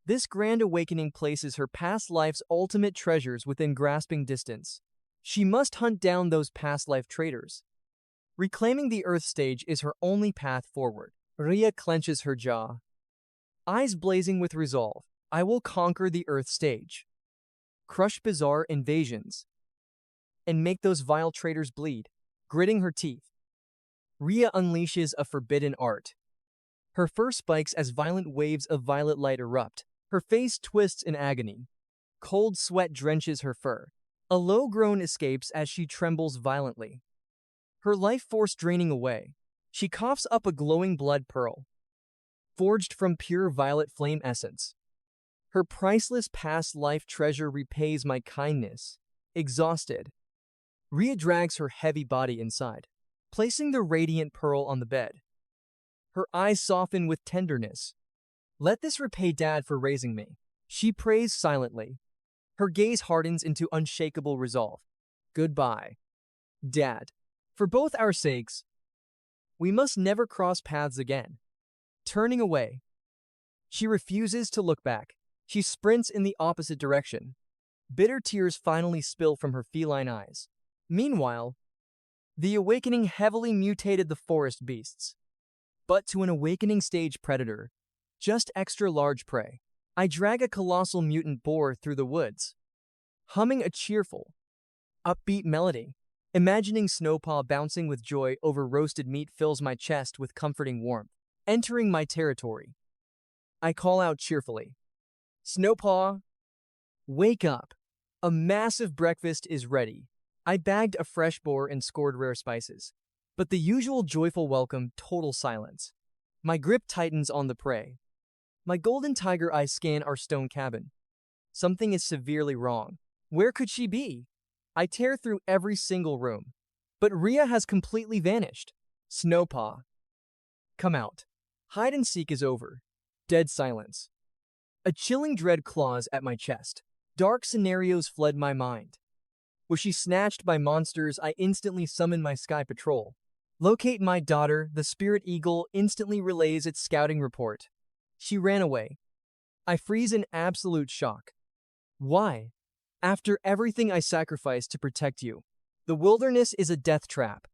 this grand awakening places her past life's ultimate treasures within grasping distance. She must hunt down those past life traitors. Reclaiming the Earth stage is her only path forward. Rhea clenches her jaw, eyes blazing with resolve. I will conquer the Earth stage, crush bizarre invasions, and make those vile traitors bleed. Gritting her teeth, Rhea unleashes a forbidden art. Her fur spikes as violent waves of violet light erupt. Her face twists in agony. Cold sweat drenches her fur. A low groan escapes as she trembles violently. Her life force draining away. She coughs up a glowing blood pearl, forged from pure violet flame essence. Her priceless past life treasure repays my kindness. Exhausted, Rhea drags her heavy body inside, placing the radiant pearl on the bed. Her eyes soften with tenderness. Let this repay Dad for raising me. She prays silently. Her gaze hardens into unshakable resolve. Goodbye, Dad. For both our sakes, we must never cross paths again. Turning away, she refuses to look back. She sprints in the opposite direction. Bitter tears finally spill from her feline eyes. Meanwhile, the awakening heavily mutated the forest beasts. But to an awakening stage predator, just extra large prey. I drag a colossal mutant boar through the woods, humming a cheerful, upbeat melody. Imagining Snowpaw bouncing with joy over roasted meat fills my chest with comforting warmth. Entering my territory, I call out cheerfully, Snowpaw, wake up. A massive breakfast is ready. I bagged a fresh boar and scored rare spices. But the usual joyful welcome, total silence. My grip tightens on the prey. My golden tiger eyes scan our stone cabin. Something is severely wrong. Where could she be? I tear through every single room. But Rhea has completely vanished. Snowpaw, come out. Hide and seek is over. Dead silence. A chilling dread claws at my chest. Dark scenarios flood my mind. Was she snatched by monsters? I instantly summon my sky patrol. Locate my daughter. The spirit eagle instantly relays its scouting report. She ran away. I freeze in absolute shock. Why? After everything I sacrificed to protect you, the wilderness is a death trap.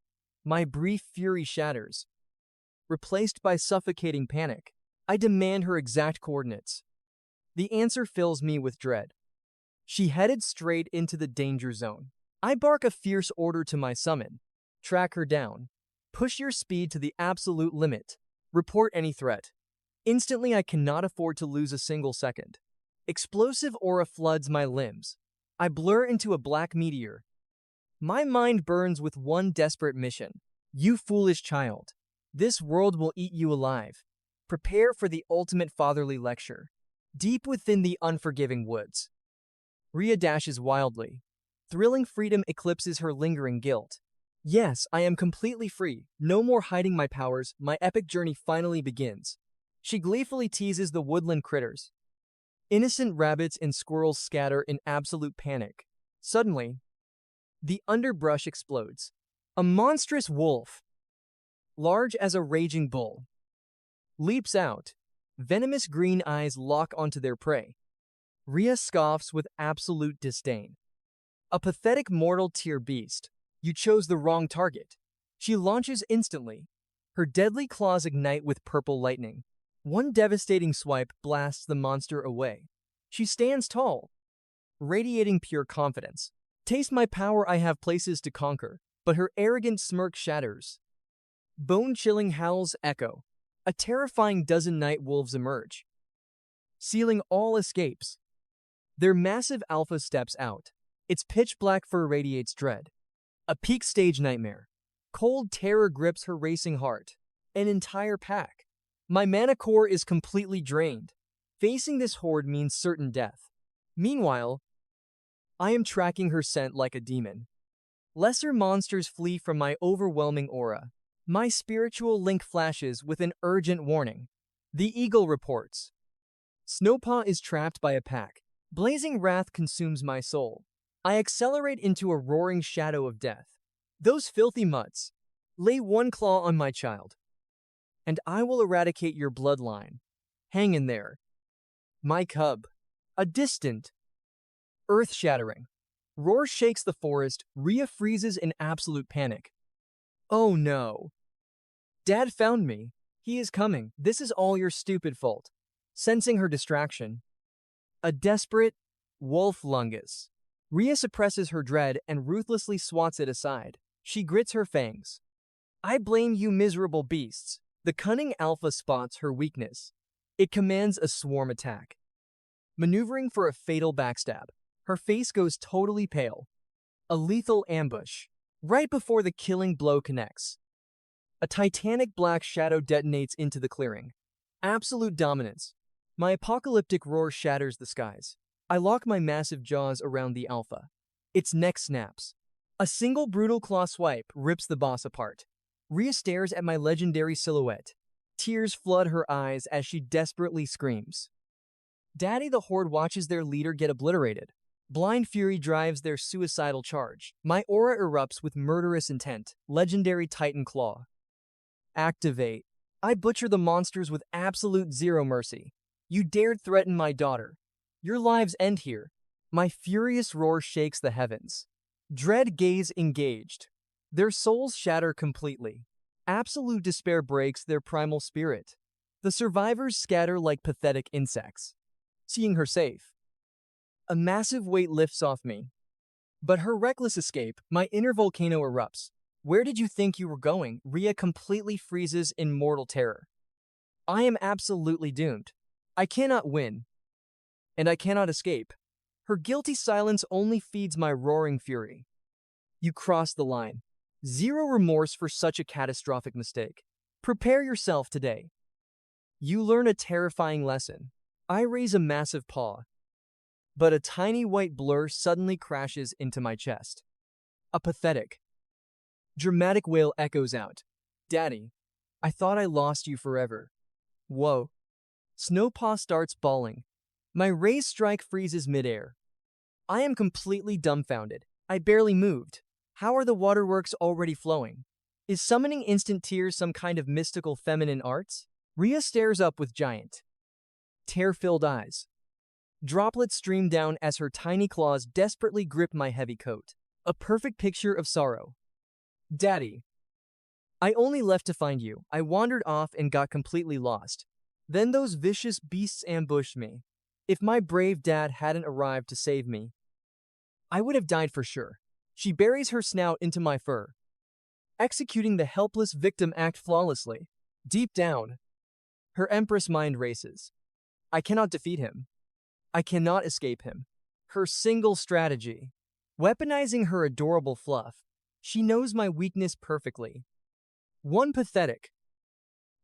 My brief fury shatters, replaced by suffocating panic. I demand her exact coordinates. The answer fills me with dread. She headed straight into the danger zone. I bark a fierce order to my summon. Track her down. Push your speed to the absolute limit. Report any threat. Instantly, I cannot afford to lose a single second. Explosive aura floods my limbs. I blur into a black meteor. My mind burns with one desperate mission. You foolish child. This world will eat you alive. Prepare for the ultimate fatherly lecture. Deep within the unforgiving woods, Rhea dashes wildly. Thrilling freedom eclipses her lingering guilt. Yes, I am completely free. No more hiding my powers. My epic journey finally begins. She gleefully teases the woodland critters. Innocent rabbits and squirrels scatter in absolute panic. Suddenly, the underbrush explodes. A monstrous wolf, large as a raging bull, leaps out. Venomous green eyes lock onto their prey. Rhea scoffs with absolute disdain. A pathetic mortal tier beast. You chose the wrong target. She launches instantly. Her deadly claws ignite with purple lightning. One devastating swipe blasts the monster away. She stands tall, radiating pure confidence. Taste my power, I have places to conquer. But her arrogant smirk shatters. Bone-chilling howls echo. A terrifying dozen night wolves emerge, sealing all escapes. Their massive alpha steps out. Its pitch-black fur radiates dread. A peak stage nightmare. Cold terror grips her racing heart. An entire pack. My mana core is completely drained. Facing this horde means certain death. Meanwhile, I am tracking her scent like a demon. Lesser monsters flee from my overwhelming aura. My spiritual link flashes with an urgent warning. The eagle reports. Snowpaw is trapped by a pack. Blazing wrath consumes my soul. I accelerate into a roaring shadow of death. Those filthy mutts. Lay one claw on my child, and I will eradicate your bloodline. Hang in there. My cub. A distant, earth-shattering roar shakes the forest. Rhea freezes in absolute panic. Oh no. Dad found me. He is coming. This is all your stupid fault. Sensing her distraction, a desperate wolf lunges. Rhea suppresses her dread and ruthlessly swats it aside. She grits her fangs. I blame you miserable beasts. The cunning alpha spots her weakness. It commands a swarm attack. Maneuvering for a fatal backstab, her face goes totally pale. A lethal ambush. Right before the killing blow connects, a titanic black shadow detonates into the clearing. Absolute dominance. My apocalyptic roar shatters the skies. I lock my massive jaws around the alpha. Its neck snaps. A single brutal claw swipe rips the boss apart. Rhea stares at my legendary silhouette. Tears flood her eyes as she desperately screams. Daddy, the horde watches their leader get obliterated. Blind fury drives their suicidal charge. My aura erupts with murderous intent. Legendary Titan Claw. Activate. I butcher the monsters with absolute zero mercy. You dared threaten my daughter. Your lives end here. My furious roar shakes the heavens. Dread gaze engaged. Their souls shatter completely. Absolute despair breaks their primal spirit. The survivors scatter like pathetic insects. Seeing her safe, a massive weight lifts off me. But her reckless escape, my inner volcano erupts. Where did you think you were going? Rhea completely freezes in mortal terror. I am absolutely doomed. I cannot win. And I cannot escape. Her guilty silence only feeds my roaring fury. You crossed the line. Zero remorse for such a catastrophic mistake. Prepare yourself today. You learn a terrifying lesson. I raise a massive paw, but a tiny white blur suddenly crashes into my chest. A pathetic, dramatic wail echoes out. Daddy, I thought I lost you forever. Whoa. Snowpaw starts bawling. My raised strike freezes midair. I am completely dumbfounded. I barely moved. How are the waterworks already flowing? Is summoning instant tears some kind of mystical feminine arts? Rhea stares up with giant, tear-filled eyes. Droplets stream down as her tiny claws desperately grip my heavy coat. A perfect picture of sorrow. Daddy, I only left to find you. I wandered off and got completely lost. Then those vicious beasts ambushed me. If my brave dad hadn't arrived to save me, I would have died for sure. She buries her snout into my fur, executing the helpless victim act flawlessly. Deep down, her Empress mind races. I cannot defeat him. I cannot escape him. Her single strategy, weaponizing her adorable fluff. She knows my weakness perfectly. One pathetic,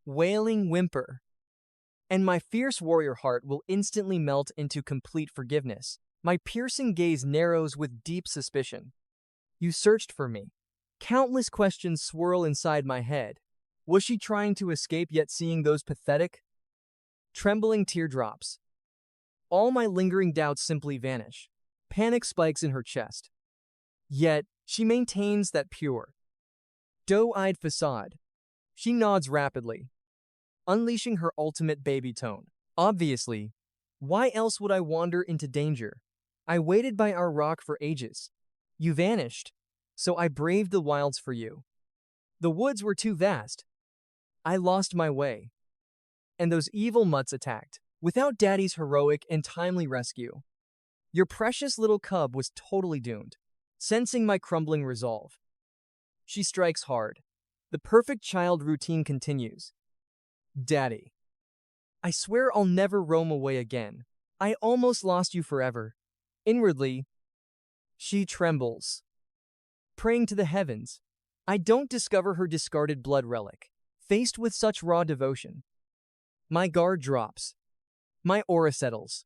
wailing whimper, and my fierce warrior heart will instantly melt into complete forgiveness. My piercing gaze narrows with deep suspicion. You searched for me. Countless questions swirl inside my head. Was she trying to escape, yet seeing those pathetic, trembling teardrops? All my lingering doubts simply vanish. Panic spikes in her chest. Yet, she maintains that pure, doe-eyed facade. She nods rapidly, unleashing her ultimate baby tone. Obviously, why else would I wander into danger? I waited by our rock for ages. You vanished, so I braved the wilds for you. The woods were too vast. I lost my way, and those evil mutts attacked. Without Daddy's heroic and timely rescue, your precious little cub was totally doomed. Sensing my crumbling resolve, she strikes hard. The perfect child routine continues. Daddy, I swear I'll never roam away again. I almost lost you forever. Inwardly, she trembles, praying to the heavens. I don't discover her discarded blood relic. Faced with such raw devotion, my guard drops. My aura settles.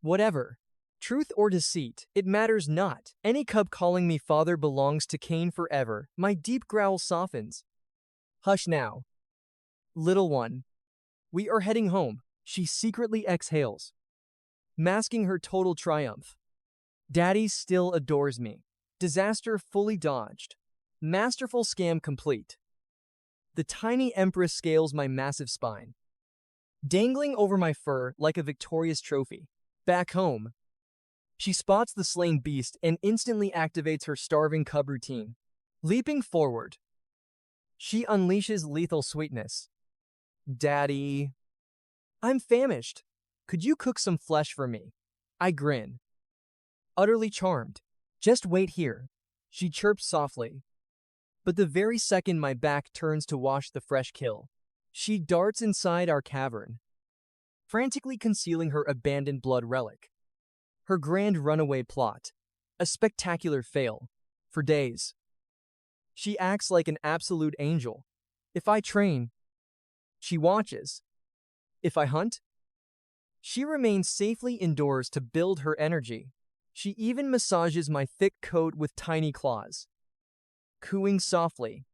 Whatever, truth or deceit, it matters not. Any cub calling me father belongs to Cain forever. My deep growl softens. Hush now, little one. We are heading home. She secretly exhales, masking her total triumph. Daddy still adores me. Disaster fully dodged. Masterful scam complete. The tiny Empress scales my massive spine, dangling over my fur like a victorious trophy. Back home, she spots the slain beast and instantly activates her starving cub routine. Leaping forward, she unleashes lethal sweetness. Daddy, I'm famished. Could you cook some flesh for me? I grin, utterly charmed. Just wait here, she chirps softly. But the very second my back turns to wash the fresh kill, she darts inside our cavern, frantically concealing her abandoned blood relic. Her grand runaway plot, a spectacular fail. For days, she acts like an absolute angel. If I train, she watches. If I hunt, she remains safely indoors to build her energy. She even massages my thick coat with tiny claws, cooing softly.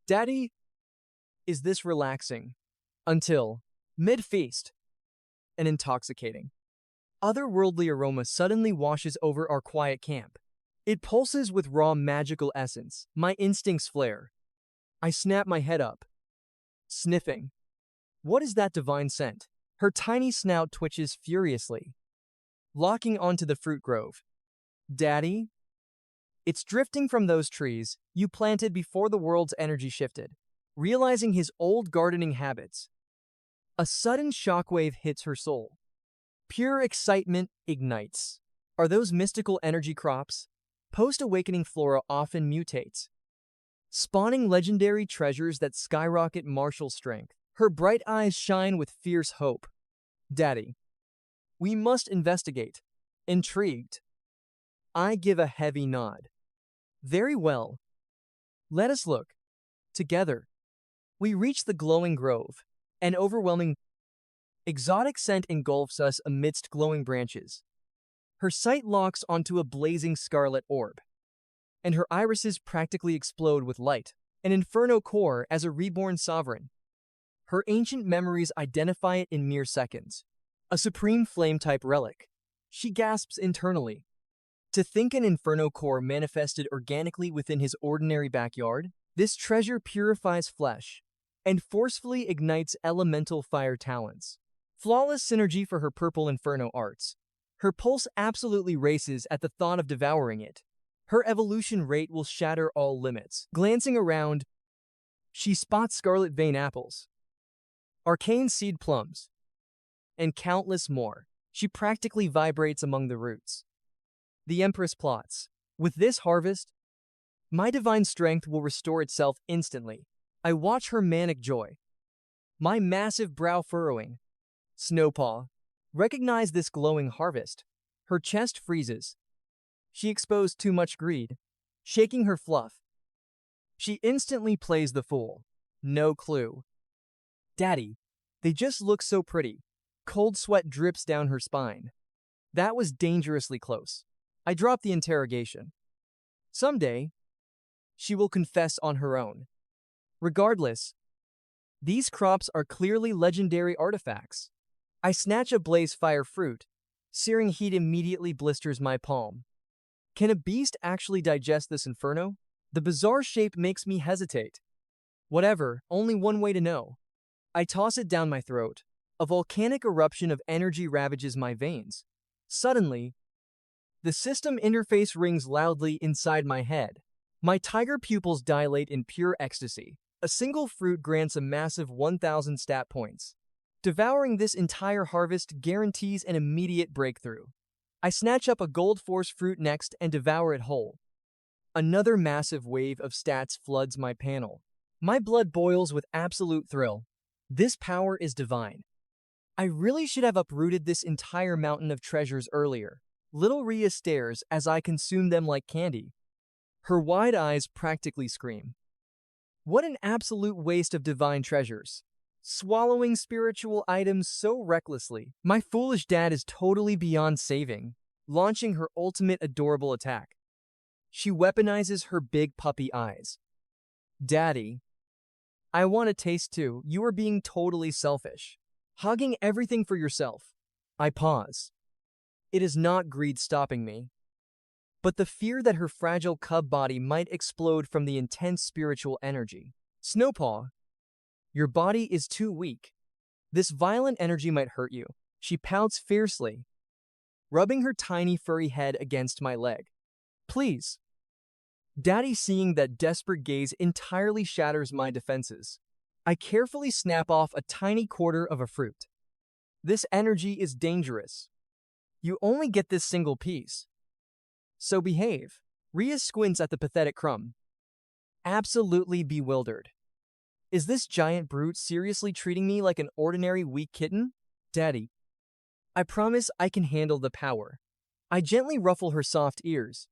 Daddy, is this relaxing? Until, mid-feast, an intoxicating, otherworldly aroma suddenly washes over our quiet camp. It pulses with raw magical essence. My instincts flare. I snap my head up, sniffing. What is that divine scent? Her tiny snout twitches furiously, locking onto the fruit grove. Daddy? It's drifting from those trees you planted before the world's energy shifted. Realizing his old gardening habits, a sudden shockwave hits her soul. Pure excitement ignites. Are those mystical energy crops? Post-awakening flora often mutates, spawning legendary treasures that skyrocket martial strength. Her bright eyes shine with fierce hope. Daddy, we must investigate. Intrigued, I give a heavy nod. Very well. Let us look. Together, we reach the glowing grove. An overwhelming, exotic scent engulfs us amidst glowing branches. Her sight locks onto a blazing scarlet orb, and her irises practically explode with light. An inferno core as a reborn sovereign. Her ancient memories identify it in mere seconds. A supreme flame-type relic. She gasps internally. To think an inferno core manifested organically within his ordinary backyard, this treasure purifies flesh and forcefully ignites elemental fire talents. Flawless synergy for her purple inferno arts. Her pulse absolutely races at the thought of devouring it. Her evolution rate will shatter all limits. Glancing around, she spots scarlet vein apples, arcane seed plums, and countless more. She practically vibrates among the roots. The Empress plots. With this harvest, my divine strength will restore itself instantly. I watch her manic joy, my massive brow furrowing. Snowpaw, recognize this glowing harvest. Her chest freezes. She exposed too much greed. Shaking her fluff, she instantly plays the fool. No clue. Daddy, they just look so pretty. Cold sweat drips down her spine. That was dangerously close. I drop the interrogation. Someday, she will confess on her own. Regardless, these crops are clearly legendary artifacts. I snatch a blaze fire fruit. Searing heat immediately blisters my palm. Can a beast actually digest this inferno? The bizarre shape makes me hesitate. Whatever, only one way to know. I toss it down my throat. A volcanic eruption of energy ravages my veins. Suddenly, The system interface rings loudly inside my head. My tiger pupils dilate in pure ecstasy. A single fruit grants a massive 1,000 stat points. Devouring this entire harvest guarantees an immediate breakthrough. I snatch up a gold force fruit next and devour it whole. Another massive wave of stats floods my panel. My blood boils with absolute thrill. This power is divine. I really should have uprooted this entire mountain of treasures earlier. Little Rhea stares as I consume them like candy. Her wide eyes practically scream. What an absolute waste of divine treasures. Swallowing spiritual items so recklessly. My foolish dad is totally beyond saving, launching her ultimate adorable attack. She weaponizes her big puppy eyes. Daddy, I want a taste too. You are being totally selfish. Hogging everything for yourself. I pause. It is not greed stopping me, but the fear that her fragile cub body might explode from the intense spiritual energy. Snowpaw, your body is too weak. This violent energy might hurt you. She pouts fiercely, rubbing her tiny furry head against my leg. Please. Daddy, seeing that desperate gaze entirely shatters my defenses. I carefully snap off a tiny quarter of a fruit. This energy is dangerous. You only get this single piece. So behave. Rhea squints at the pathetic crumb. Absolutely bewildered. Is this giant brute seriously treating me like an ordinary weak kitten? Daddy, I promise I can handle the power. I gently ruffle her soft ears.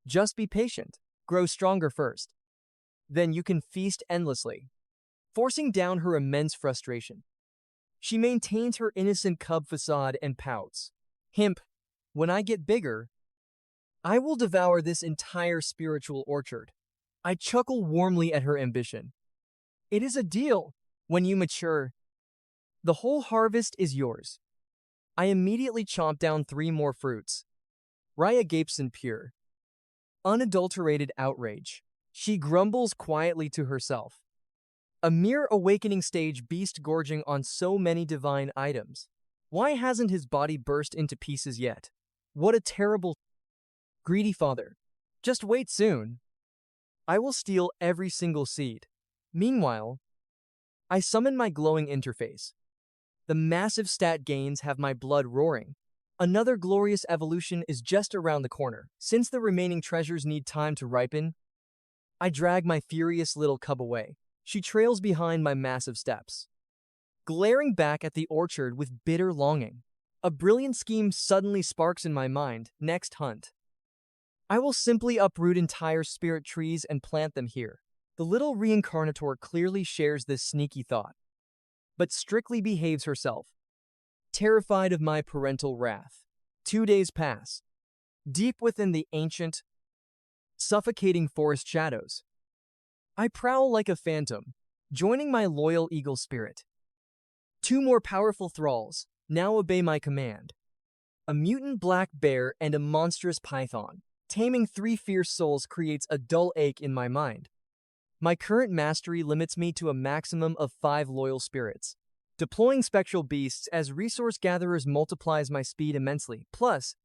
Just be patient. Grow stronger first. Then you can feast endlessly. Forcing down her immense frustration. She maintains her innocent cub facade and pouts. Himp, when I get bigger, I will devour this entire spiritual orchard. I chuckle warmly at her ambition. It is a deal. When you mature, the whole harvest is yours. I immediately chomp down 3 more fruits. Rhea gapes in pure, unadulterated outrage. She grumbles quietly to herself. A mere awakening stage beast gorging on so many divine items. Why hasn't his body burst into pieces yet? What a terrible, greedy father. Just wait soon. I will steal every single seed. Meanwhile, I summon my glowing interface. The massive stat gains have my blood roaring. Another glorious evolution is just around the corner. Since the remaining treasures need time to ripen, I drag my furious little cub away. She trails behind my massive steps, glaring back at the orchard with bitter longing. A brilliant scheme suddenly sparks in my mind. Next hunt. I will simply uproot entire spirit trees and plant them here. The little reincarnator clearly shares this sneaky thought, but strictly behaves herself, terrified of my parental wrath. 2 days pass. Deep within the ancient, suffocating forest shadows, I prowl like a phantom, joining my loyal eagle spirit. 2 more powerful thralls now obey my command. A mutant black bear and a monstrous python. Taming 3 fierce souls creates a dull ache in my mind. My current mastery limits me to a maximum of 5 loyal spirits. Deploying spectral beasts as resource gatherers multiplies my speed immensely. Plus,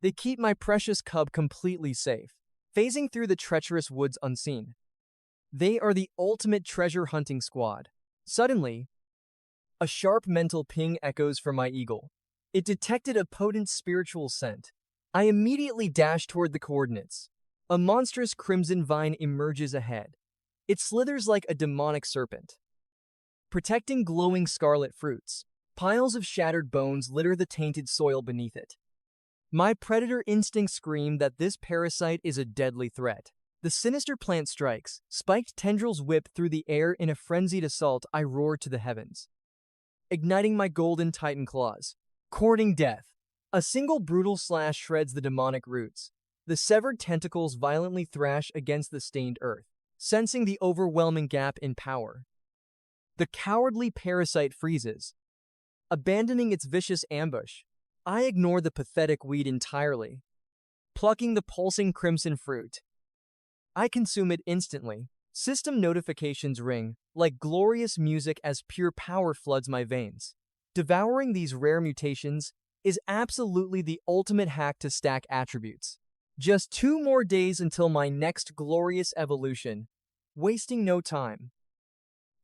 they keep my precious cub completely safe, phasing through the treacherous woods unseen. They are the ultimate treasure hunting squad. Suddenly, a sharp mental ping echoes from my eagle. It detected a potent spiritual scent. I immediately dash toward the coordinates. A monstrous crimson vine emerges ahead. It slithers like a demonic serpent, protecting glowing scarlet fruits. Piles of shattered bones litter the tainted soil beneath it. My predator instincts scream that this parasite is a deadly threat. The sinister plant strikes. Spiked tendrils whip through the air in a frenzied assault. I roar to the heavens, igniting my golden titan claws. Courting death. A single brutal slash shreds the demonic roots. The severed tentacles violently thrash against the stained earth. Sensing the overwhelming gap in power, the cowardly parasite freezes, abandoning its vicious ambush. I ignore the pathetic weed entirely, plucking the pulsing crimson fruit. I consume it instantly. System notifications ring, like glorious music as pure power floods my veins. Devouring these rare mutations is absolutely the ultimate hack to stack attributes. Just 2 more days until my next glorious evolution. Wasting no time.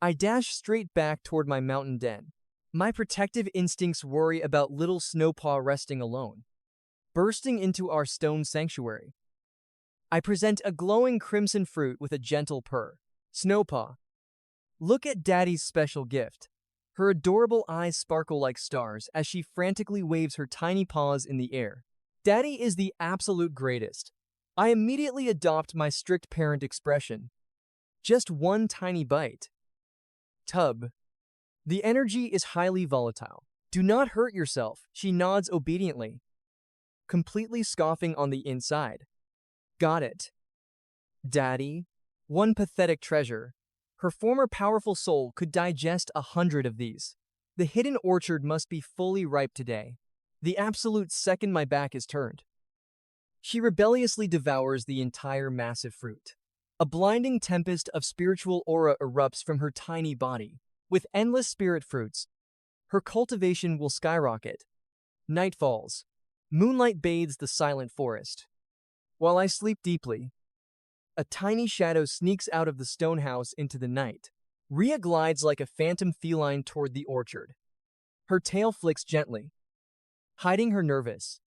I dash straight back toward my mountain den. My protective instincts worry about little Snowpaw resting alone. Bursting into our stone sanctuary, I present a glowing crimson fruit with a gentle purr. Snowpaw, look at Daddy's special gift. Her adorable eyes sparkle like stars as she frantically waves her tiny paws in the air. Daddy is the absolute greatest. I immediately adopt my strict parent expression. Just one tiny bite. Tub. The energy is highly volatile. Do not hurt yourself, she nods obediently, completely scoffing on the inside. Got it. Daddy, one pathetic treasure. Her former powerful soul could digest 100 of these. The hidden orchard must be fully ripe today. The absolute second my back is turned. She rebelliously devours the entire massive fruit. A blinding tempest of spiritual aura erupts from her tiny body. With endless spirit fruits, her cultivation will skyrocket. Night falls. Moonlight bathes the silent forest. While I sleep deeply, a tiny shadow sneaks out of the stone house into the night. Rhea glides like a phantom feline toward the orchard. Her tail flicks gently, hiding her nervous,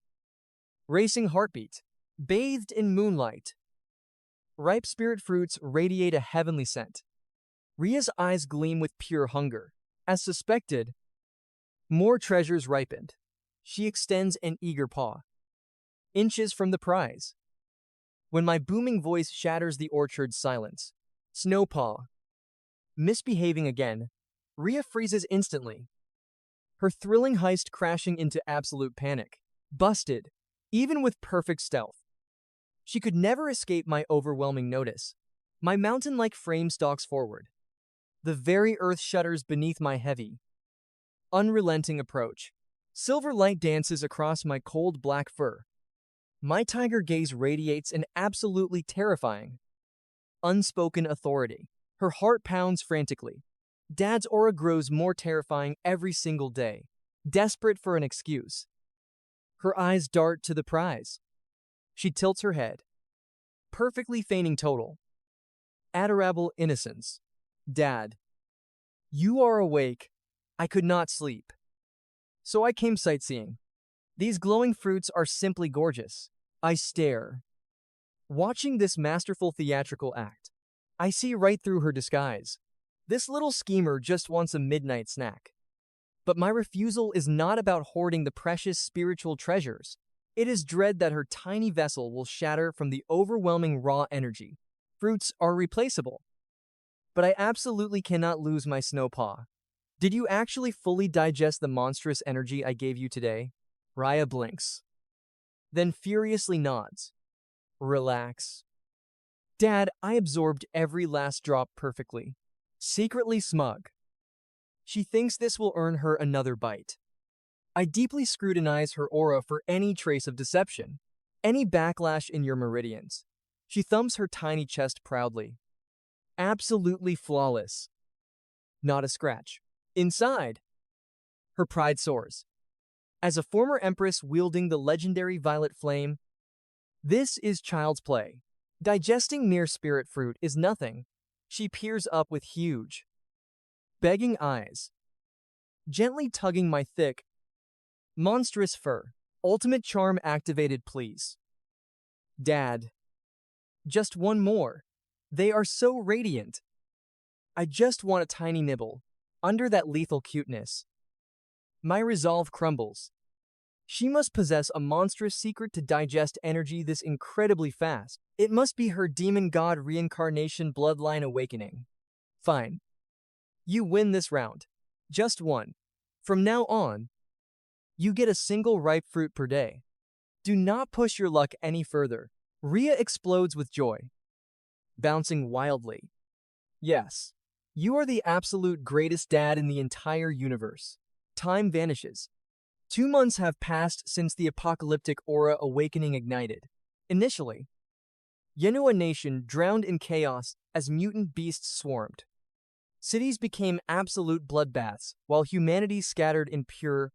racing heartbeat. Bathed in moonlight, ripe spirit fruits radiate a heavenly scent. Rhea's eyes gleam with pure hunger. As suspected, more treasures ripened. She extends an eager paw, inches from the prize. When my booming voice shatters the orchard's silence, Snowpaw, misbehaving again, Rhea freezes instantly, her thrilling heist crashing into absolute panic. Busted, even with perfect stealth. She could never escape my overwhelming notice. My mountain-like frame stalks forward. The very earth shudders beneath my heavy, unrelenting approach. Silver light dances across my cold black fur. My tiger gaze radiates an absolutely terrifying, unspoken authority. Her heart pounds frantically. Dad's aura grows more terrifying every single day. Desperate for an excuse, her eyes dart to the prize. She tilts her head, perfectly feigning total, adorable innocence. Dad, you are awake. I could not sleep, so I came sightseeing. These glowing fruits are simply gorgeous. I stare, watching this masterful theatrical act. I see right through her disguise. This little schemer just wants a midnight snack. But my refusal is not about hoarding the precious spiritual treasures. It is dread that her tiny vessel will shatter from the overwhelming raw energy. Fruits are replaceable. But I absolutely cannot lose my Snowpaw. Did you actually fully digest the monstrous energy I gave you today? Rhea blinks, then furiously nods. Relax. Dad, I absorbed every last drop perfectly. Secretly smug. She thinks this will earn her another bite. I deeply scrutinize her aura for any trace of deception, any backlash in your meridians. She thumbs her tiny chest proudly. Absolutely flawless. Not a scratch. Inside, her pride soars. As a former Empress wielding the legendary violet flame, this is child's play. Digesting mere spirit fruit is nothing. She peers up with huge, begging eyes, gently tugging my thick, monstrous fur. Ultimate charm activated, please. Dad, just one more. They are so radiant. I just want a tiny nibble. Under that lethal cuteness, my resolve crumbles. She must possess a monstrous secret to digest energy this incredibly fast. It must be her demon god reincarnation bloodline awakening. Fine. You win this round. Just one. From now on, you get a single ripe fruit per day. Do not push your luck any further. Rhea explodes with joy, bouncing wildly. Yes, you are the absolute greatest dad in the entire universe. Time vanishes. 2 months have passed since the apocalyptic aura awakening ignited. Initially, Yenua Nation drowned in chaos as mutant beasts swarmed. Cities became absolute bloodbaths, while humanity scattered in pure,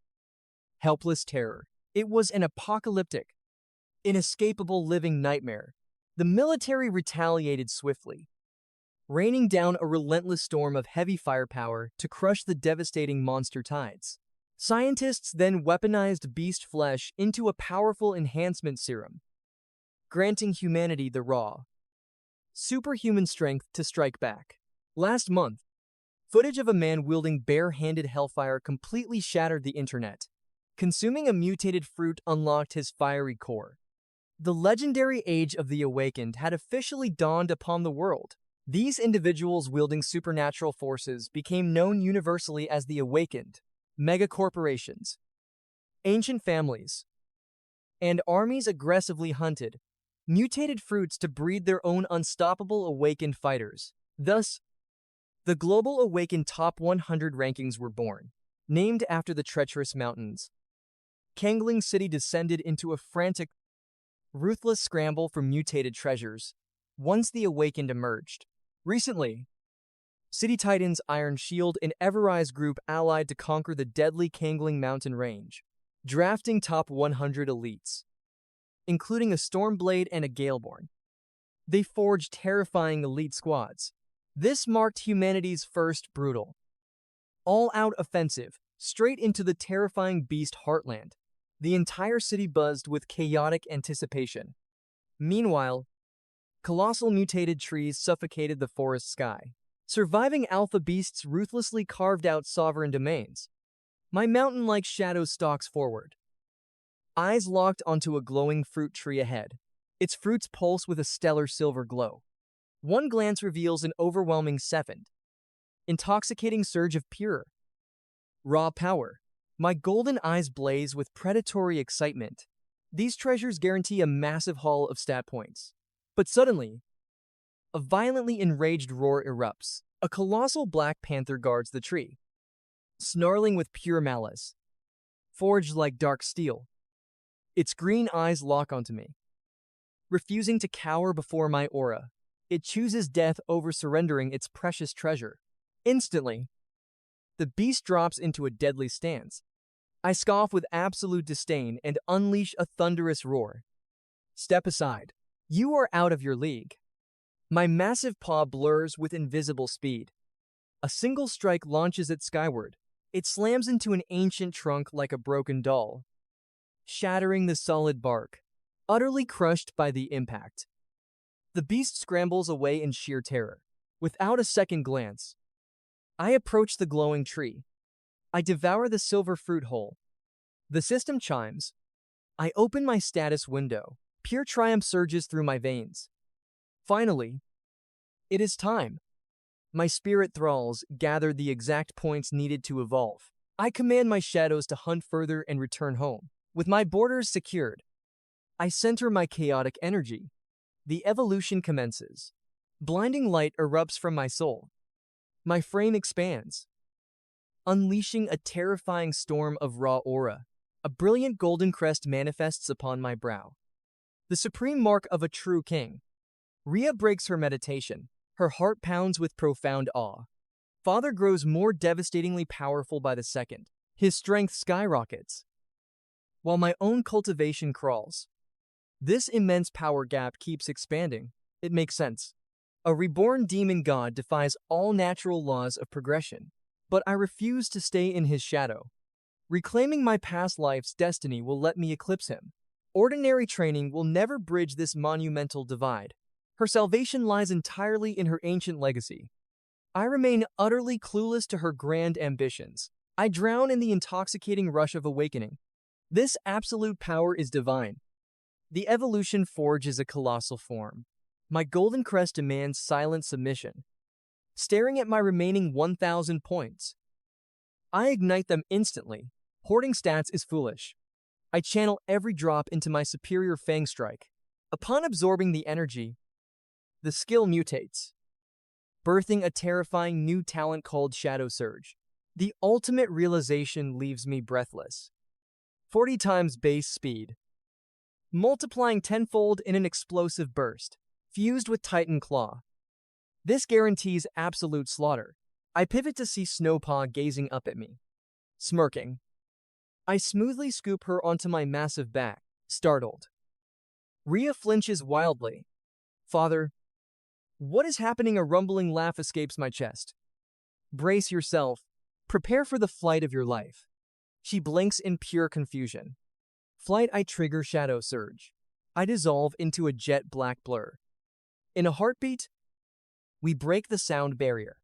helpless terror. It was an apocalyptic, inescapable living nightmare. The military retaliated swiftly, raining down a relentless storm of heavy firepower to crush the devastating monster tides. Scientists then weaponized beast flesh into a powerful enhancement serum, granting humanity the raw, superhuman strength to strike back. Last month, footage of a man wielding bare-handed hellfire completely shattered the internet. Consuming a mutated fruit unlocked his fiery core. The legendary age of the awakened had officially dawned upon the world. These individuals wielding supernatural forces became known universally as the awakened. Megacorporations, ancient families, and armies aggressively hunted mutated fruits to breed their own unstoppable awakened fighters. Thus, the global awakened top 100 rankings were born. Named after the treacherous mountains, Kangling City descended into a frantic, ruthless scramble for mutated treasures once the awakened emerged. Recently, City Titans Iron Shield and Everrise Group allied to conquer the deadly Kangling Mountain Range, drafting top 100 elites, including a Stormblade and a Galeborn. They forged terrifying elite squads. This marked humanity's first brutal, all-out offensive, straight into the terrifying beast heartland. The entire city buzzed with chaotic anticipation. Meanwhile, colossal mutated trees suffocated the forest sky. Surviving alpha beasts ruthlessly carved out sovereign domains. My mountain-like shadow stalks forward, eyes locked onto a glowing fruit tree ahead. Its fruits pulse with a stellar silver glow. One glance reveals an overwhelming intoxicating surge of pure, raw power. My golden eyes blaze with predatory excitement. These treasures guarantee a massive haul of stat points. But suddenly, a violently enraged roar erupts. A colossal black panther guards the tree, snarling with pure malice, forged like dark steel. Its green eyes lock onto me, refusing to cower before my aura. It chooses death over surrendering its precious treasure. Instantly, the beast drops into a deadly stance. I scoff with absolute disdain and unleash a thunderous roar. Step aside. You are out of your league. My massive paw blurs with invisible speed. A single strike launches it skyward. It slams into an ancient trunk like a broken doll, shattering the solid bark, utterly crushed by the impact. The beast scrambles away in sheer terror. Without a second glance, I approach the glowing tree. I devour the silver fruit whole. The system chimes. I open my status window. Pure triumph surges through my veins. Finally, it is time. My spirit thralls gather the exact points needed to evolve. I command my shadows to hunt further and return home. With my borders secured, I center my chaotic energy. The evolution commences. Blinding light erupts from my soul. My frame expands, unleashing a terrifying storm of raw aura. A brilliant golden crest manifests upon my brow, the supreme mark of a true king. Rhea breaks her meditation. Her heart pounds with profound awe. Father grows more devastatingly powerful by the second. His strength skyrockets, while my own cultivation crawls. This immense power gap keeps expanding. It makes sense. A reborn demon god defies all natural laws of progression, but I refuse to stay in his shadow. Reclaiming my past life's destiny will let me eclipse him. Ordinary training will never bridge this monumental divide. Her salvation lies entirely in her ancient legacy. I remain utterly clueless to her grand ambitions. I drown in the intoxicating rush of awakening. This absolute power is divine. The evolution forge is a colossal form. My golden crest demands silent submission. Staring at my remaining 1,000 points, I ignite them instantly. Hoarding stats is foolish. I channel every drop into my superior Fang Strike. Upon absorbing the energy, the skill mutates, birthing a terrifying new talent called Shadow Surge. The ultimate realization leaves me breathless. 40 times base speed, multiplying tenfold in an explosive burst, fused with Titan Claw. This guarantees absolute slaughter. I pivot to see Snowpaw gazing up at me, smirking. I smoothly scoop her onto my massive back, startled. Rhea flinches wildly. Father, what is happening? A rumbling laugh escapes my chest. Brace yourself. Prepare for the flight of your life. She blinks in pure confusion. Flight. I trigger shadow surge. I dissolve into a jet black blur. In a heartbeat, we break the sound barrier.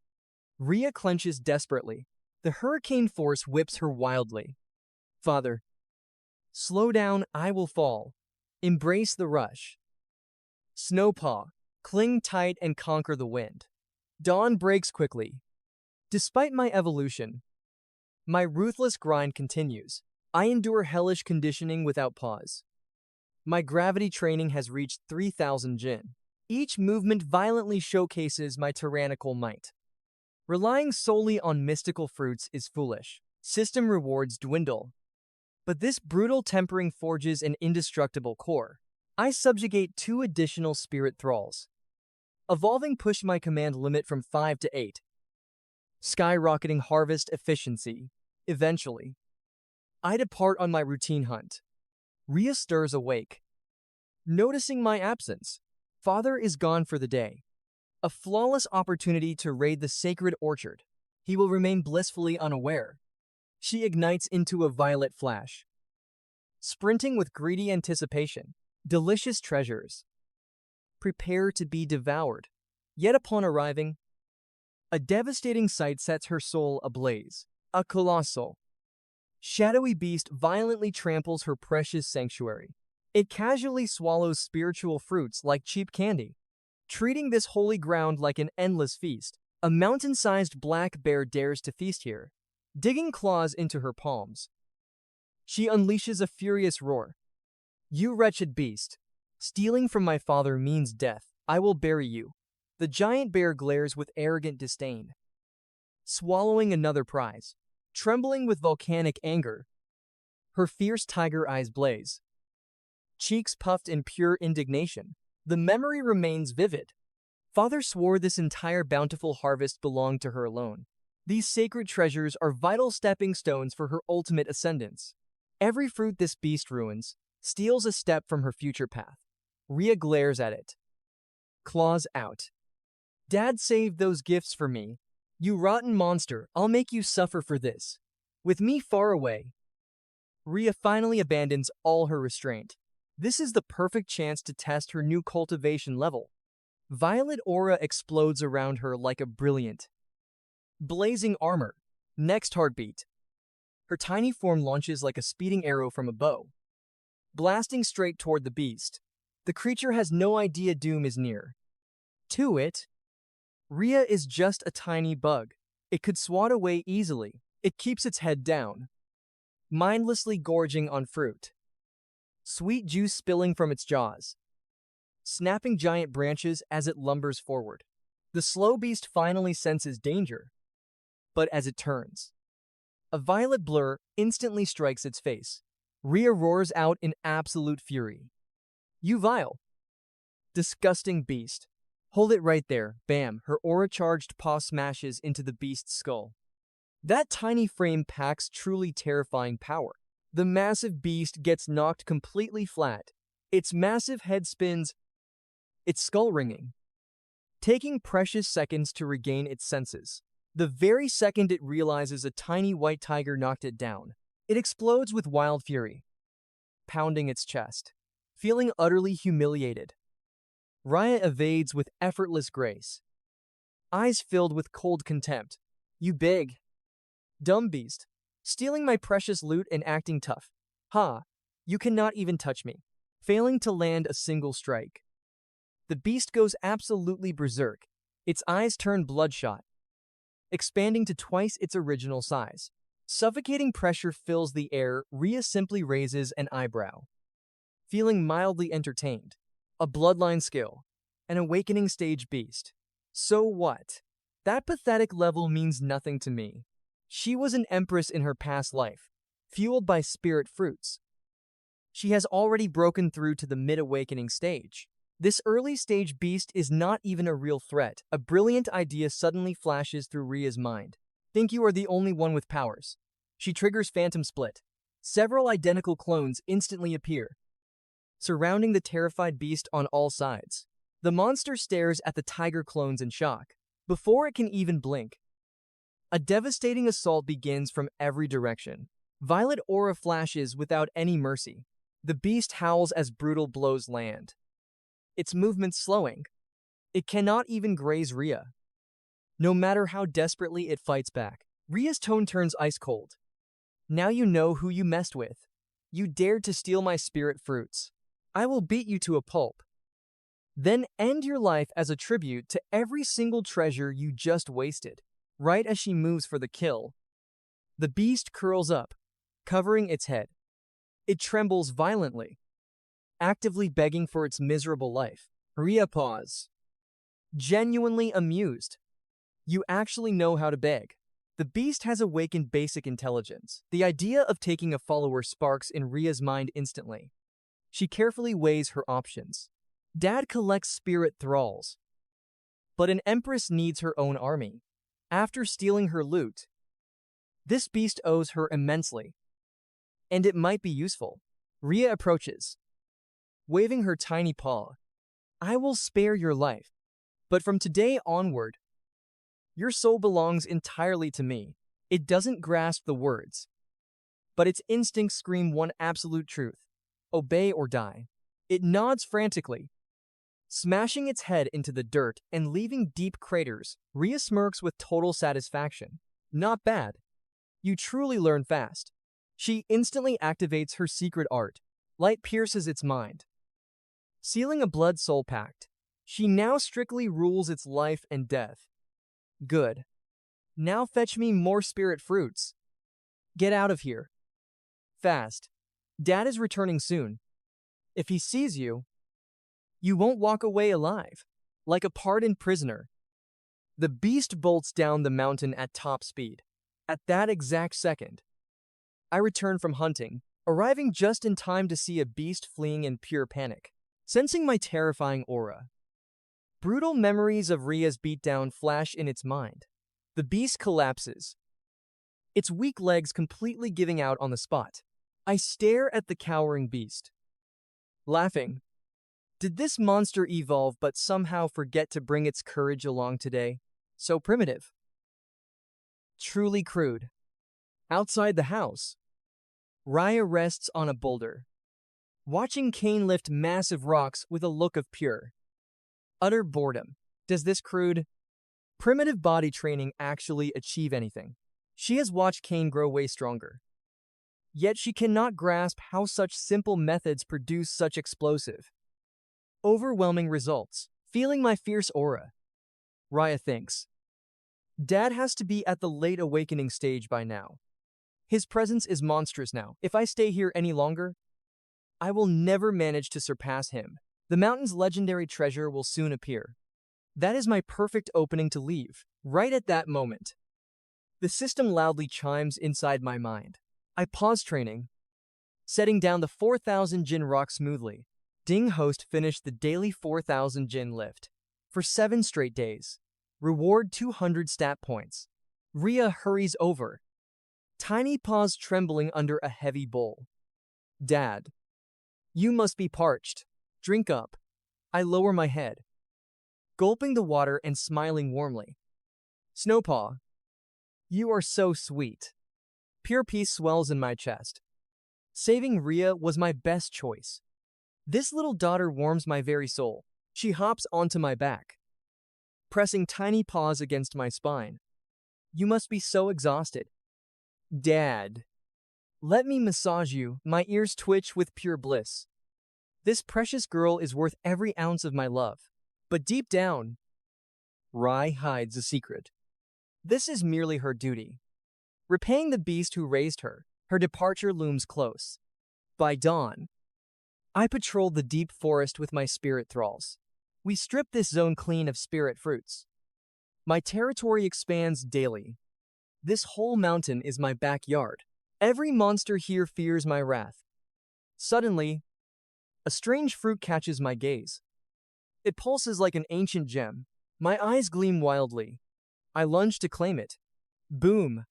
Rhea clenches desperately. The hurricane force whips her wildly. Father, slow down, I will fall. Embrace the rush. Snowpaw, cling tight and conquer the wind. Dawn breaks quickly. Despite my evolution, my ruthless grind continues. I endure hellish conditioning without pause. My gravity training has reached 3,000 Jin. Each movement violently showcases my tyrannical might. Relying solely on mystical fruits is foolish. System rewards dwindle. But this brutal tempering forges an indestructible core. I subjugate 2 additional spirit thralls. Evolving push my command limit from 5 to 8. Skyrocketing harvest efficiency. Eventually, I depart on my routine hunt. Rhea stirs awake. Noticing my absence, Father is gone for the day. A flawless opportunity to raid the sacred orchard. He will remain blissfully unaware. She ignites into a violet flash. Sprinting with greedy anticipation, delicious treasures. Prepare to be devoured. Yet upon arriving, a devastating sight sets her soul ablaze. A colossal, shadowy beast violently tramples her precious sanctuary. It casually swallows spiritual fruits like cheap candy, treating this holy ground like an endless feast. A mountain-sized black bear dares to feast here, digging claws into her palms. She unleashes a furious roar. You wretched beast! Stealing from my father means death. I will bury you. The giant bear glares with arrogant disdain. Swallowing another prize. Trembling with volcanic anger, her fierce tiger eyes blaze. Cheeks puffed in pure indignation. The memory remains vivid. Father swore this entire bountiful harvest belonged to her alone. These sacred treasures are vital stepping stones for her ultimate ascendance. Every fruit this beast ruins steals a step from her future path. Rhea glares at it. Claws out. Dad saved those gifts for me. You rotten monster, I'll make you suffer for this. With me far away. Rhea finally abandons all her restraint. This is the perfect chance to test her new cultivation level. Violet aura explodes around her like a brilliant, blazing armor. Next heartbeat. Her tiny form launches like a speeding arrow from a bow, blasting straight toward the beast. The creature has no idea doom is near. To it, Rhea is just a tiny bug. It could swat away easily. It keeps its head down, mindlessly gorging on fruit. Sweet juice spilling from its jaws, snapping giant branches as it lumbers forward. The slow beast finally senses danger, but as it turns, a violet blur instantly strikes its face. Rhea roars out in absolute fury. You vile, disgusting beast. Hold it right there. Bam, her aura-charged paw smashes into the beast's skull. That tiny frame packs truly terrifying power. The massive beast gets knocked completely flat. Its massive head spins, its skull ringing, taking precious seconds to regain its senses. The very second it realizes a tiny white tiger knocked it down, it explodes with wild fury, pounding its chest. Feeling utterly humiliated, Rhea evades with effortless grace, eyes filled with cold contempt. You big, dumb beast, stealing my precious loot and acting tough. Ha, you cannot even touch me. Failing to land a single strike. The beast goes absolutely berserk. Its eyes turn bloodshot, expanding to twice its original size. Suffocating pressure fills the air. Rhea simply raises an eyebrow, feeling mildly entertained. A bloodline skill, an awakening stage beast. So what? That pathetic level means nothing to me. She was an empress in her past life, fueled by spirit fruits. She has already broken through to the mid-awakening stage. This early stage beast is not even a real threat. A brilliant idea suddenly flashes through Rhea's mind. Think you are the only one with powers. She triggers Phantom Split, Several identical clones instantly appear, surrounding the terrified beast on all sides. The monster stares at the tiger clones in shock. Before it can even blink, a devastating assault begins from every direction. Violet aura flashes without any mercy. The beast howls as brutal blows land, its movements slowing. It cannot even graze Rhea. No matter how desperately it fights back, Rhea's tone turns ice cold. Now you know who you messed with. You dared to steal my spirit fruits. I will beat you to a pulp. Then end your life as a tribute to every single treasure you just wasted. Right as she moves for the kill, the beast curls up, covering its head. It trembles violently, actively begging for its miserable life. Rhea paws, genuinely amused. You actually know how to beg. The beast has awakened basic intelligence. The idea of taking a follower sparks in Rhea's mind instantly. She carefully weighs her options. Dad collects spirit thralls, but an Empress needs her own army. After stealing her loot, this beast owes her immensely, and it might be useful. Rhea approaches, waving her tiny paw. I will spare your life, but from today onward, your soul belongs entirely to me. It doesn't grasp the words, but its instincts scream one absolute truth: obey or die. It nods frantically, smashing its head into the dirt and leaving deep craters. Rhea smirks with total satisfaction. Not bad. You truly learn fast. She instantly activates her secret art. Light pierces its mind, sealing a blood-soul pact. She now strictly rules its life and death. Good. Now fetch me more spirit fruits. Get out of here. Fast. Dad is returning soon. If he sees you, you won't walk away alive. Like a pardoned prisoner, the beast bolts down the mountain at top speed. At that exact second, I return from hunting, arriving just in time to see a beast fleeing in pure panic. Sensing my terrifying aura, brutal memories of Rhea's beatdown flash in its mind. The beast collapses, its weak legs completely giving out on the spot. I stare at the cowering beast, laughing. Did this monster evolve but somehow forget to bring its courage along today? So primitive. Truly crude. Outside the house, Rhea rests on a boulder, watching Cain lift massive rocks with a look of pure, utter boredom. Does this crude, primitive body training actually achieve anything? She has watched Cain grow way stronger, yet she cannot grasp how such simple methods produce such explosive, overwhelming results. Feeling my fierce aura, Rhea thinks, Dad has to be at the late awakening stage by now. His presence is monstrous now. If I stay here any longer, I will never manage to surpass him. The mountain's legendary treasure will soon appear. That is my perfect opening to leave. Right at that moment, the system loudly chimes inside my mind. I pause training, setting down the 4,000 Jin rock smoothly. Ding Host finished the daily 4,000 Jin lift for 7 straight days. Reward 200 stat points. Rhea hurries over, tiny paws trembling under a heavy bowl. Dad, you must be parched. Drink up. I lower my head, gulping the water and smiling warmly. Snowpaw, you are so sweet. Pure peace swells in my chest. Saving Rhea was my best choice. This little daughter warms my very soul. She hops onto my back, pressing tiny paws against my spine. You must be so exhausted. Dad, let me massage you. My ears twitch with pure bliss. This precious girl is worth every ounce of my love. But deep down, Rhea hides a secret. This is merely her duty, repaying the beast who raised her. Her departure looms close. By dawn, I patrol the deep forest with my spirit thralls. We strip this zone clean of spirit fruits. My territory expands daily. This whole mountain is my backyard. Every monster here fears my wrath. Suddenly, a strange fruit catches my gaze. It pulses like an ancient gem. My eyes gleam wildly. I lunge to claim it. Boom!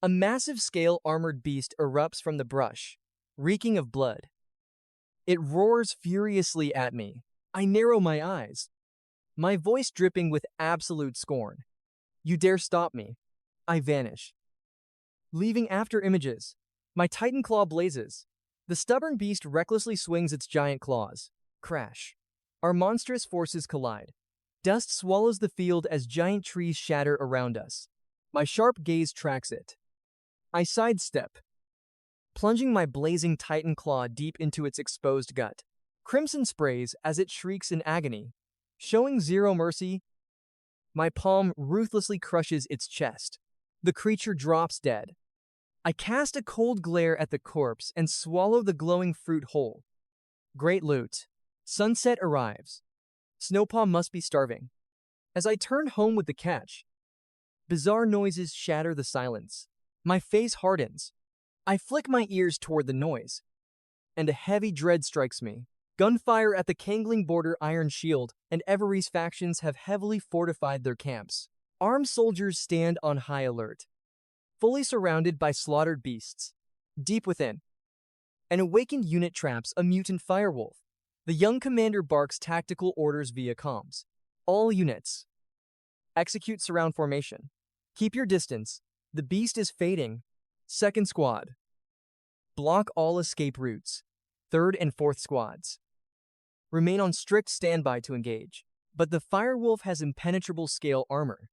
A massive scale armored beast erupts from the brush. reeking of blood. It roars furiously at me. I narrow my eyes, my voice dripping with absolute scorn. You dare stop me? I vanish, leaving after images. My titan claw blazes. The stubborn beast recklessly swings its giant claws. Crash. Our monstrous forces collide. Dust swallows the field as giant trees shatter around us. My sharp gaze tracks it. I sidestep, plunging my blazing titan claw deep into its exposed gut. Crimson sprays as it shrieks in agony. Showing zero mercy, my palm ruthlessly crushes its chest. The creature drops dead. I cast a cold glare at the corpse and swallow the glowing fruit whole. Great loot. Sunset arrives. Snowpaw must be starving. As I turn home with the catch, bizarre noises shatter the silence. My face hardens. I flick my ears toward the noise, and a heavy dread strikes me. Gunfire at the Kangling border Iron Shield and Evere's factions have heavily fortified their camps. Armed soldiers stand on high alert, fully surrounded by slaughtered beasts. Deep within, an awakened unit traps a mutant firewolf. The young commander barks tactical orders via comms. All units, execute surround formation. Keep your distance. The beast is fading. Second squad, block all escape routes. Third and fourth squads, remain on strict standby to engage. But the firewolf has impenetrable scale armor.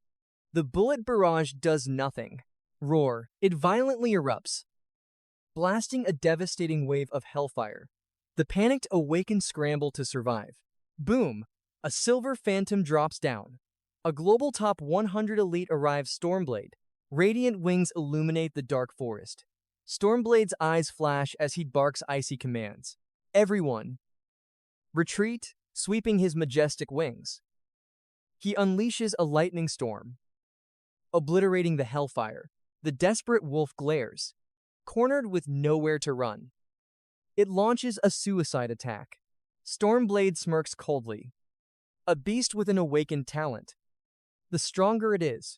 The bullet barrage does nothing. Roar. It violently erupts, blasting a devastating wave of hellfire. The panicked awakened scramble to survive. Boom! A silver phantom drops down. A global top 100 elite arrives. Stormblade. Radiant wings illuminate the dark forest. Stormblade's eyes flash as he barks icy commands. Everyone, retreat, sweeping his majestic wings. He unleashes a lightning storm, obliterating the hellfire. The desperate wolf glares, cornered with nowhere to run. It launches a suicide attack. Stormblade smirks coldly. A beast with an awakened talent. The stronger it is,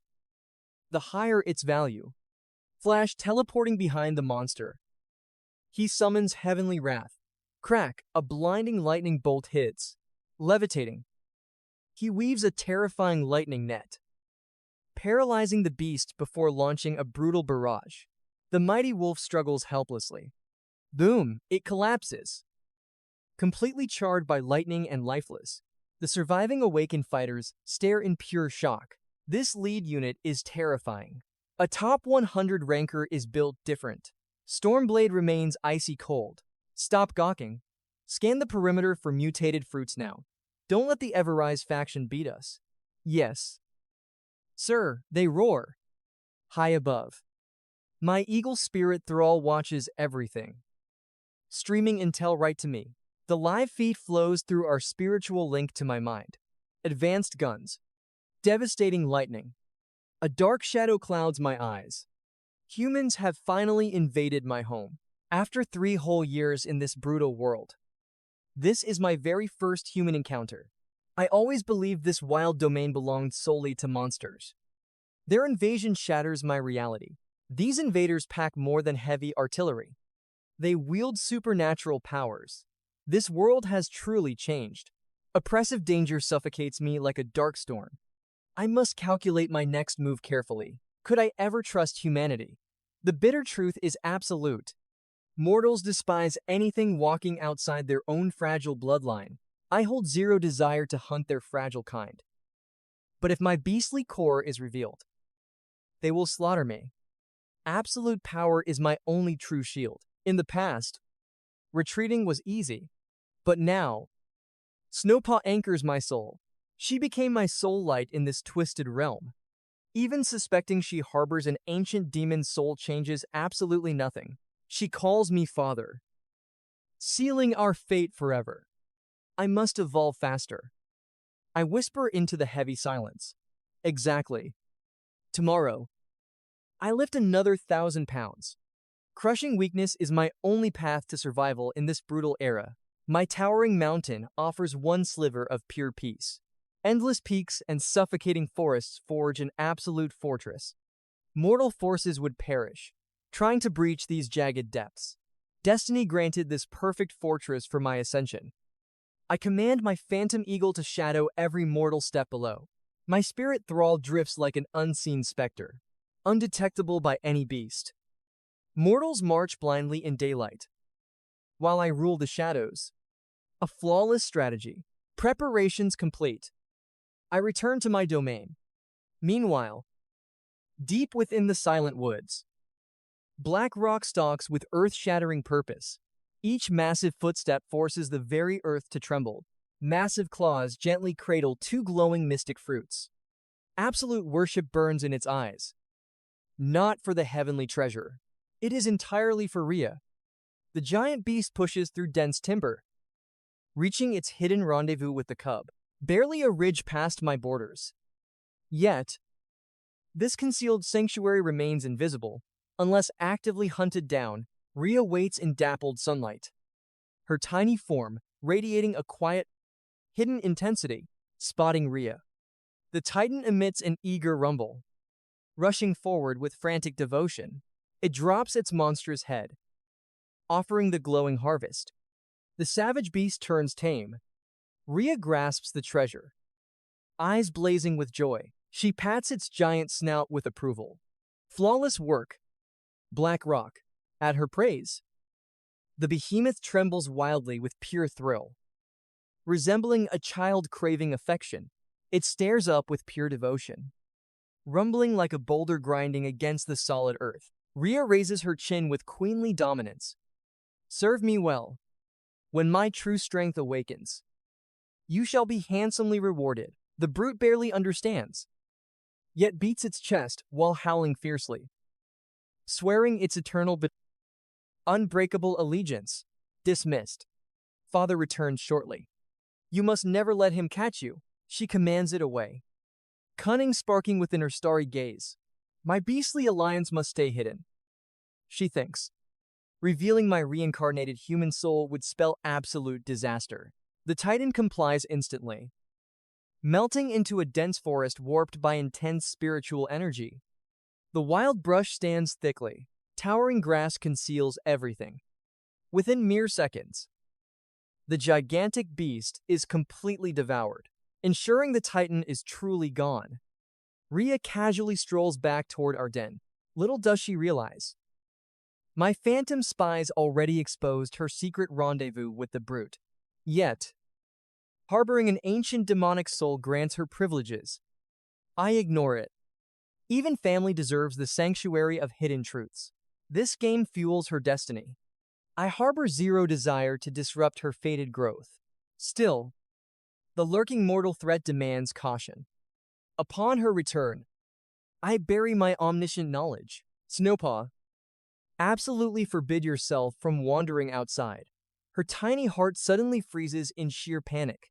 the higher its value. Flash teleporting behind the monster. He summons heavenly wrath. Crack, a blinding lightning bolt hits. Levitating, he weaves a terrifying lightning net, paralyzing the beast before launching a brutal barrage. The mighty wolf struggles helplessly. Boom, it collapses, completely charred by lightning and lifeless. The surviving awakened fighters stare in pure shock. This lead unit is terrifying. A top 100 ranker is built different. Stormblade remains icy cold. Stop gawking. Scan the perimeter for mutated fruits now. Don't let the Everrise faction beat us. Yes, sir, they roar. High above, my eagle spirit thrall watches everything, streaming intel right to me. The live feed flows through our spiritual link to my mind. Advanced guns. Devastating lightning. A dark shadow clouds my eyes. Humans have finally invaded my home. After 3 whole years in this brutal world, this is my very first human encounter. I always believed this wild domain belonged solely to monsters. Their invasion shatters my reality. These invaders pack more than heavy artillery. They wield supernatural powers. This world has truly changed. Oppressive danger suffocates me like a dark storm. I must calculate my next move carefully. Could I ever trust humanity? The bitter truth is absolute. Mortals despise anything walking outside their own fragile bloodline. I hold zero desire to hunt their fragile kind. But if my beastly core is revealed, they will slaughter me. Absolute power is my only true shield. In the past, retreating was easy. But now, Snowpaw anchors my soul. She became my soul light in this twisted realm. Even suspecting she harbors an ancient demon's soul changes absolutely nothing. She calls me father, sealing our fate forever. I must evolve faster. I whisper into the heavy silence. Exactly. Tomorrow, I lift another 1,000 pounds. Crushing weakness is my only path to survival in this brutal era. My towering mountain offers one sliver of pure peace. Endless peaks and suffocating forests forge an absolute fortress. Mortal forces would perish, trying to breach these jagged depths. Destiny granted this perfect fortress for my ascension. I command my phantom eagle to shadow every mortal step below. My spirit thrall drifts like an unseen specter, undetectable by any beast. Mortals march blindly in daylight, while I rule the shadows. A flawless strategy. Preparations complete. I return to my domain. Meanwhile, deep within the silent woods, black rock stalks with earth-shattering purpose. Each massive footstep forces the very earth to tremble. Massive claws gently cradle two glowing mystic fruits. Absolute worship burns in its eyes. Not for the heavenly treasure. It is entirely for Rhea. The giant beast pushes through dense timber, reaching its hidden rendezvous with the cub. Barely a ridge past my borders. Yet, this concealed sanctuary remains invisible. Unless actively hunted down, Rhea waits in dappled sunlight. Her tiny form, radiating a quiet, hidden intensity. Spotting Rhea, the titan emits an eager rumble. Rushing forward with frantic devotion, it drops its monstrous head, offering the glowing harvest. The savage beast turns tame. Rhea grasps the treasure. Eyes blazing with joy, she pats its giant snout with approval. Flawless work. Black rock. At her praise, the behemoth trembles wildly with pure thrill. Resembling a child craving affection, it stares up with pure devotion. Rumbling like a boulder grinding against the solid earth, Rhea raises her chin with queenly dominance. Serve me well. When my true strength awakens, you shall be handsomely rewarded. The brute barely understands, yet beats its chest while howling fiercely, swearing its eternal unbreakable allegiance. Dismissed. Father returns shortly. You must never let him catch you. She commands it away, cunning sparking within her starry gaze. My beastly alliance must stay hidden, she thinks. Revealing my reincarnated human soul would spell absolute disaster. The titan complies instantly, melting into a dense forest warped by intense spiritual energy. The wild brush stands thickly. Towering grass conceals everything. Within mere seconds, the gigantic beast is completely devoured, ensuring the titan is truly gone. Rhea casually strolls back toward our den. Little does she realize, my phantom spies already exposed her secret rendezvous with the brute. Yet, harboring an ancient demonic soul grants her privileges. I ignore it. Even family deserves the sanctuary of hidden truths. This game fuels her destiny. I harbor zero desire to disrupt her fated growth. Still, the lurking mortal threat demands caution. Upon her return, I bury my omniscient knowledge. Snowpaw, absolutely forbid yourself from wandering outside. Her tiny heart suddenly freezes in sheer panic.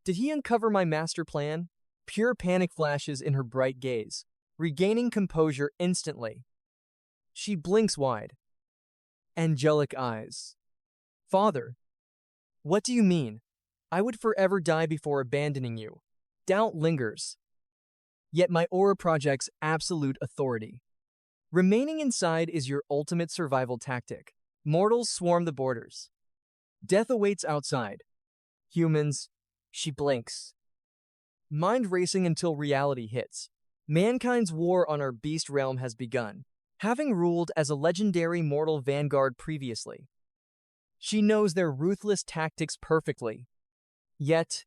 Did he uncover my master plan? Pure panic flashes in her bright gaze, regaining composure instantly. She blinks wide. Angelic eyes. Father, what do you mean? I would forever die before abandoning you. Doubt lingers. Yet my aura projects absolute authority. Remaining inside is your ultimate survival tactic. Mortals swarm the borders. Death awaits outside. Humans, she blinks. Mind racing until reality hits. Mankind's war on our beast realm has begun. Having ruled as a legendary mortal vanguard previously, she knows their ruthless tactics perfectly. Yet,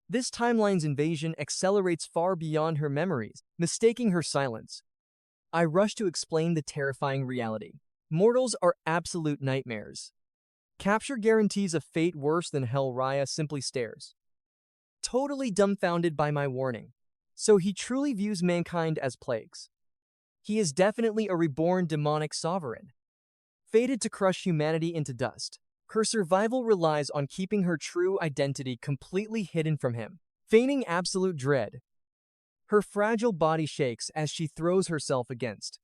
this timeline's invasion accelerates far beyond her memories, mistaking her silence. I rush to explain the terrifying reality. Mortals are absolute nightmares. Capture guarantees a fate worse than hell. Raya simply stares, totally dumbfounded by my warning. So he truly views mankind as plagues. He is definitely a reborn demonic sovereign, fated to crush humanity into dust. Her survival relies on keeping her true identity completely hidden from him. Feigning absolute dread, her fragile body shakes as she throws herself against